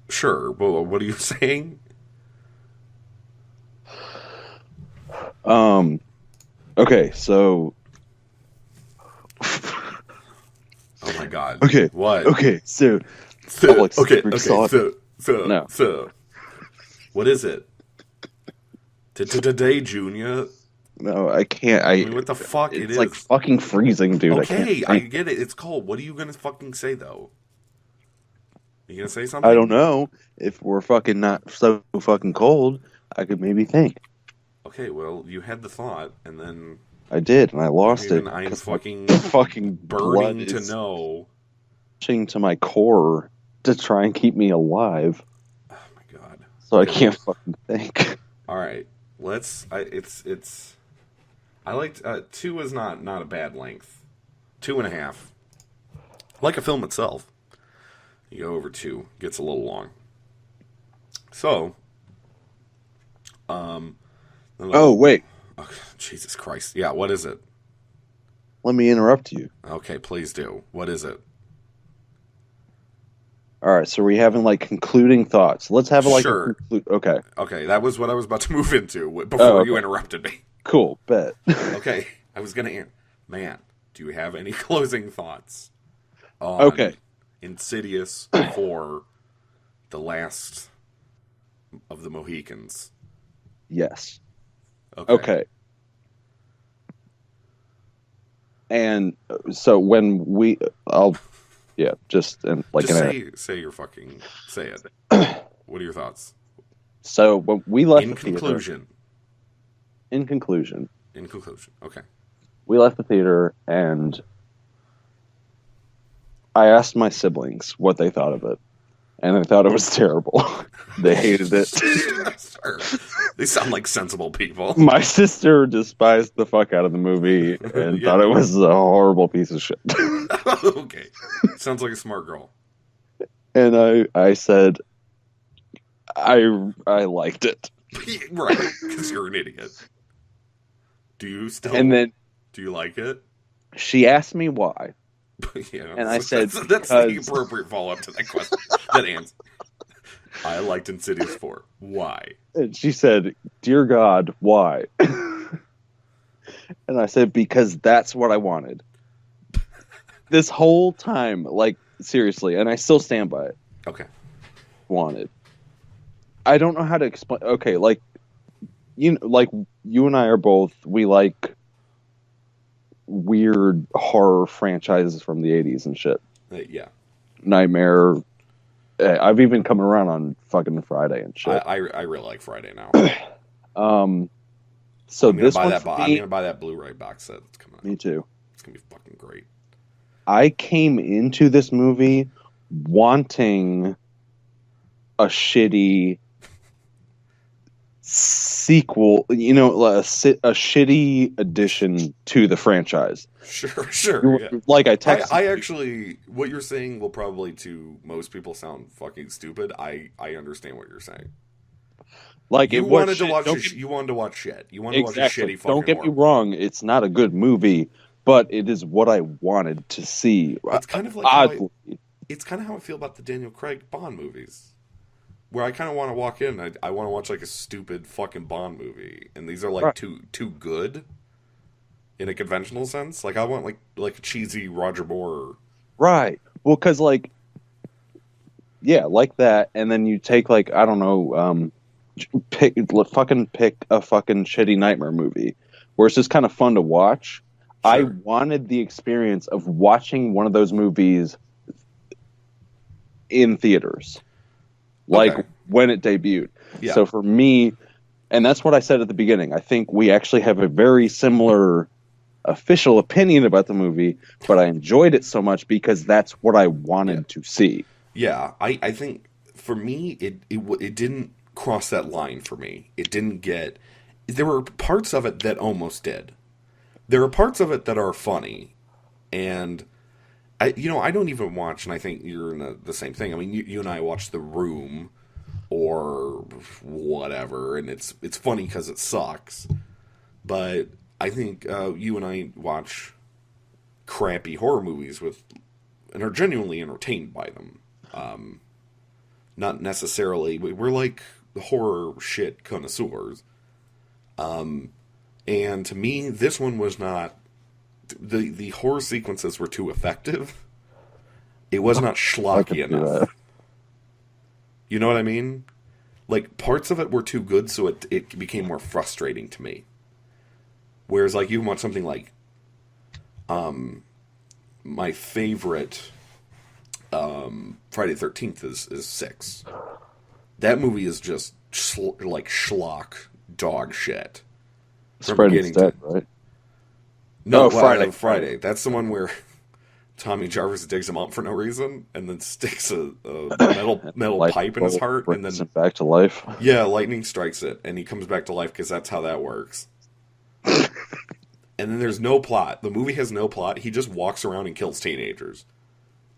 Sure. Well, what are you saying? Okay, so oh my god. Okay. What? Okay, so No. So what is it? Today, Junior? No, I can't. I mean, what the fuck? It's like fucking freezing, dude. Okay, I get it. It's cold. What are you gonna fucking say though? You gonna say something? I don't know. If we're fucking not so fucking cold, I could maybe think. Okay, well, you had the thought, and then I did, and I lost it. I am fucking burning to know. Pushing to my core to try and keep me alive. Oh my god! So I can't fucking think. All right, let's. I liked 2 is not a bad length. 2.5. Like a film itself. You go over 2, gets a little long. So, Oh, wait. oh, Jesus Christ. Yeah, what is it? Let me interrupt you. Okay, please do. What is it? All right, so we're having like concluding thoughts. Let's have like a Sure. Okay. Okay, that was what I was about to move into Oh, before you okay. interrupted me. Cool. Bet. Okay, I was going to... Man, do you have any closing thoughts on Okay. Insidious for The Last of the Mohicans? Yes. Okay. Okay. And so when just and like Just an say your fucking... Say it. What are your thoughts? so when we left In the theater. conclusion. In conclusion. In conclusion. Okay. We left the theater and I asked my siblings what they thought of it. And they thought it was terrible. They hated it. Sure. They sound like sensible people. My sister despised the fuck out of the movie and Yeah. thought it was a horrible piece of shit. Okay. Sounds like a smart girl. And I said I liked it. Right, because you're an idiot. Do you still... And then Do you like it? she asked me why. Yeah, And I said, that's the because- appropriate follow-up to that question. That answer. I liked Insidious 4. Why? And she said, "Dear God, why?" And I said, "Because that's what I wanted." This whole time, like, seriously, and I still stand by it. Okay. Wanted. I don't know how to explain. Okay, like you and I are both, we like weird horror franchises from the 80s and shit. Yeah. Nightmare. I've even come around on fucking Friday and shit. I really like Friday now. So I'm this gonna one, buy that. I'm gonna buy that Blu-ray box set that's coming out. me too. It's gonna be fucking great. I came into this movie wanting a shitty sequel, you know, a shitty addition to the franchise. Sure. Yeah. Like I texted. I actually, what you're saying will probably to most people sound fucking stupid. I understand what you're saying. Like You it was wanted to shit. watch. You wanted to watch shit. You wanted to watch a Exactly. shitty fucking. Don't get me horror. wrong; it's not a good movie, but it is what I wanted to see. It's kind of like how oddly. it's kind of how I feel about the Daniel Craig Bond movies, where I kind of want to walk in. I want to watch like a stupid fucking Bond movie, and these are like Right. too good. In a conventional sense, like I want like a cheesy Roger Moore. Right. Well, because like, yeah, like that, and then you take like I don't know, pick a fucking shitty nightmare movie, where it's just kind of fun to watch. I Sure. wanted the experience of watching one of those movies in theaters, like Okay. when it debuted. Yeah. So for me, and that's what I said at the beginning. I think we actually have a very similar official opinion about the movie, but I enjoyed it so much because that's what I wanted to see. Yeah, I think for me it didn't cross that line for me. It didn't get. There were parts of it that almost did. There are parts of it that are funny, and I don't even watch, and I think you're in the same thing. I mean, you and I watch The Room or whatever, and it's funny because it sucks. But I think you and I watch crappy horror movies and are genuinely entertained by them. Not necessarily. We're like horror shit connoisseurs. And to me, this one was not. The horror sequences were too effective. It was not schlocky enough. You know what I mean? Like, parts of it were too good, so it became more frustrating to me. Whereas, like, you want something like, my favorite, Friday the 13th is 6. That movie is just, like, schlock dog shit. From Freddy's beginning dead, to... right? No, Friday. Friday. That's the one where Tommy Jarvis digs him up for no reason, and then sticks a metal pipe in his heart, and then brings him back to life. yeah, lightning strikes it, and he comes back to life because that's how that works. And then there's no plot. The movie has no plot. He just walks around and kills teenagers.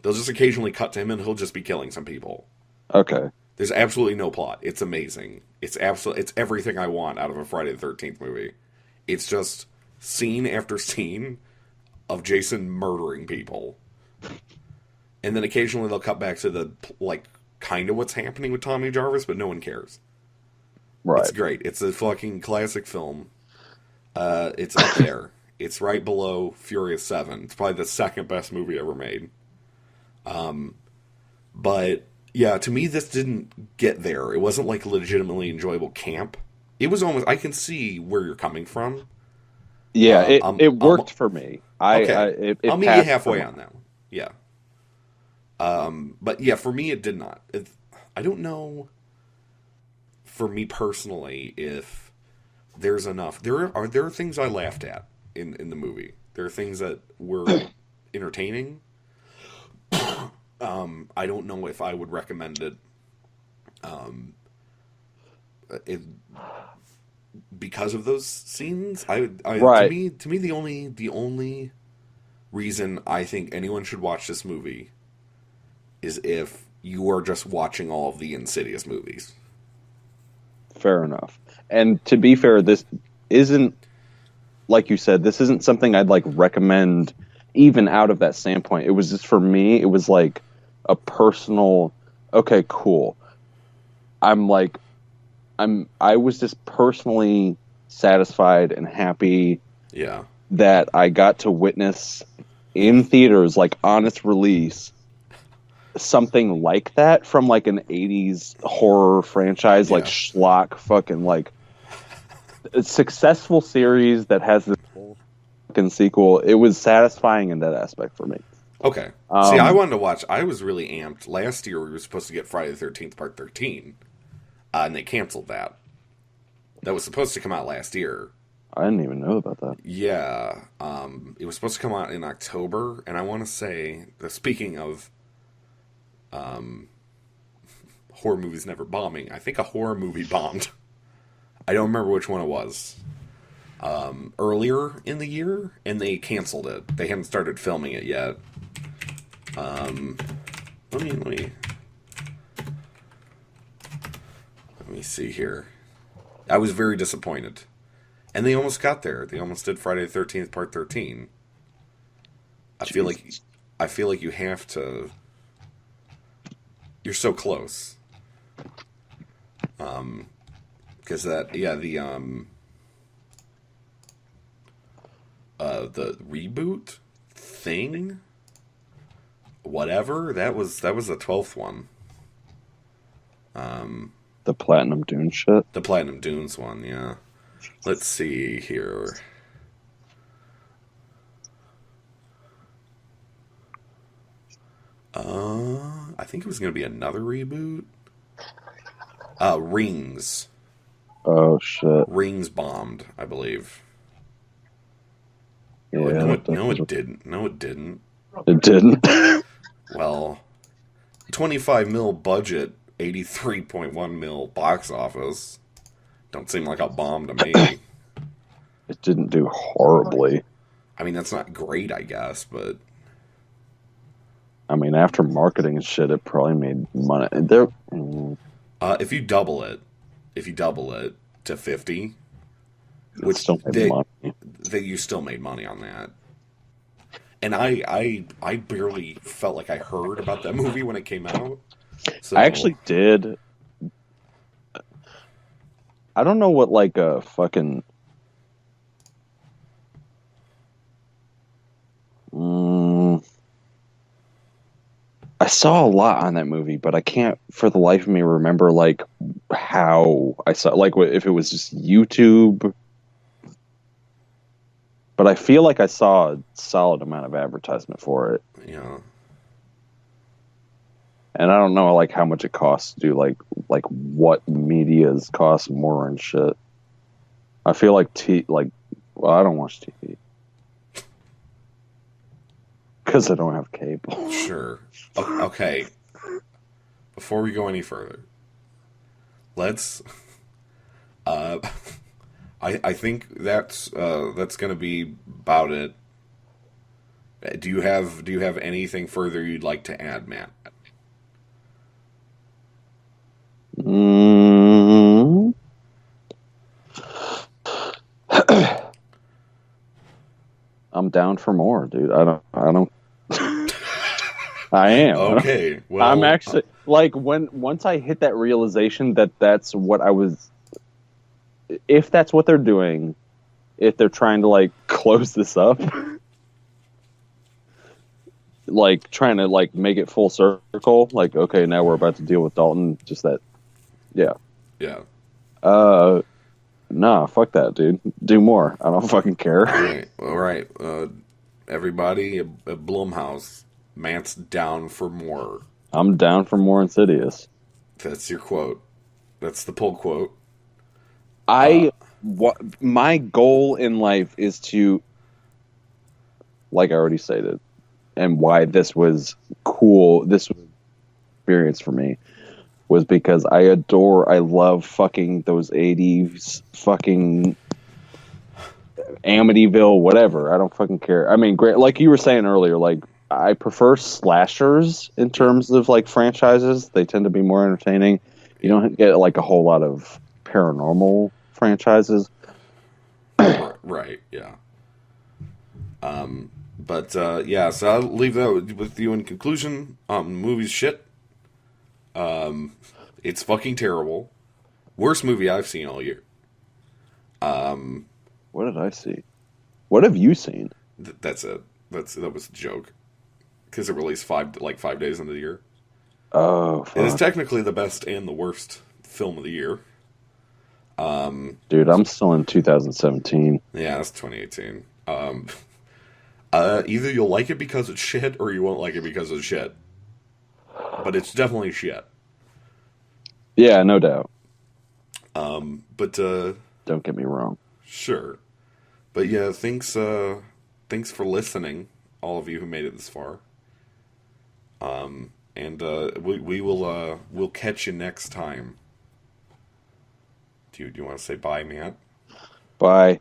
They'll just occasionally cut to him and he'll just be killing some people. Okay. There's absolutely no plot. It's amazing. It's everything I want out of a Friday the 13th movie. It's just scene after scene of Jason murdering people. And then occasionally they'll cut back to the, like, kind of what's happening with Tommy Jarvis, but no one cares. Right. It's great. It's a fucking classic film. It's up there. It's right below Furious 7. It's probably the second best movie ever made. But, yeah, to me, this didn't get there. It wasn't, like, legitimately enjoyable camp. It was almost... I can see where you're coming from. Yeah, it worked for me. Okay. I'll meet you halfway on that one. Yeah. But, yeah, for me, it did not. I don't know, for me personally, if there's enough... There are things I laughed at in the movie. There are things that were entertaining. I don't know if I would recommend it. Because of those scenes, right. To me, the only reason I think anyone should watch this movie is if you are just watching all of the Insidious movies. Fair enough. And to be fair, this isn't, like you said, this isn't something I'd like recommend even out of that standpoint. It was just, for me, it was like a personal, okay, cool. I was just personally satisfied and happy that I got to witness in theaters, like on its release, something like that from like an 80s horror franchise, like schlock fucking like a successful series that has this fucking sequel. It was satisfying in that aspect for me. Okay. See, I wanted to watch. I was really amped. Last year we were supposed to get Friday the 13th Part 13. And they canceled that. That was supposed to come out last year. I didn't even know about that. Yeah. It was supposed to come out in October. And I want to say, speaking of horror movies never bombing, I think a horror movie bombed. I don't remember which one it was. Earlier in the year, and they canceled it. They hadn't started filming it yet. Let me see here. I was very disappointed. And they almost got there. They almost did Friday the 13th Part 13. I feel like you have to... You're so close. Because the reboot thing, whatever, that was the 12th one. The Platinum Dune shit? The Platinum Dunes one, yeah. Let's see here. I think it was going to be another reboot. Rings. Oh, shit. Rings bombed, I believe. Yeah, No, it didn't. No, it didn't. It didn't? Well, 25 mil budget, 83.1 mil box office. Don't seem like a bomb to me. It didn't do horribly. I mean, that's not great, I guess, but... I mean, after marketing and shit, it probably made money. If you double it to 50, which still made money. You still made money on that. And I barely felt like I heard about that movie when it came out. So, I actually did. I don't know what, like, a fucking... I saw a lot on that movie, but I can't for the life of me remember, like, how I saw, like, if it was just YouTube. But I feel like I saw a solid amount of advertisement for it. Yeah. And I don't know, like, how much it costs to do, like what medias cost more and shit. I feel like well, I don't watch TV. Because I don't have cable. Sure. Okay. Before we go any further, let's... I I think that's going to be about it. Do you have anything further you'd like to add, Matt? Mm, I'm down for more, dude. I don't. I am. Okay, I'm well, actually like once I hit that realization that that's what I was. If that's what they're doing, if they're trying to like close this up, like trying to like make it full circle, like okay, now we're about to deal with Dalton. Just that, yeah. yeah. Uh, nah, fuck that, dude. Do more. I don't fucking care. All right. Everybody at Blumhouse, Matt's down for more. I'm down for more Insidious. That's your quote. That's the pull quote. Uh, I what my goal in life is to, like I already stated, and why this was cool. This was an experience for me was because I love fucking those 80s fucking Amityville, whatever. I don't fucking care. I mean, great. Like you were saying earlier, like I prefer slashers in yeah, terms of like franchises. They tend to be more entertaining. You yeah. don't get like a whole lot of paranormal franchises. Right, yeah. But yeah, so I'll leave that with you in conclusion. Movie's shit. It's fucking terrible. Worst movie I've seen all year. What did I see? What have you seen? That's it. That was a joke because it released 5 days into the year. Oh It is fuck, technically the best and the worst film of the year. dude, I'm still in 2017. Yeah, that's 2018. Either you'll like it because it's shit, or you won't like it because it's shit. But it's definitely shit. Yeah, no doubt. But Don't get me wrong. sure. But yeah, thanks for listening, all of you who made it this far. And we will we'll catch you next time. Do you want to say bye, Matt? Bye.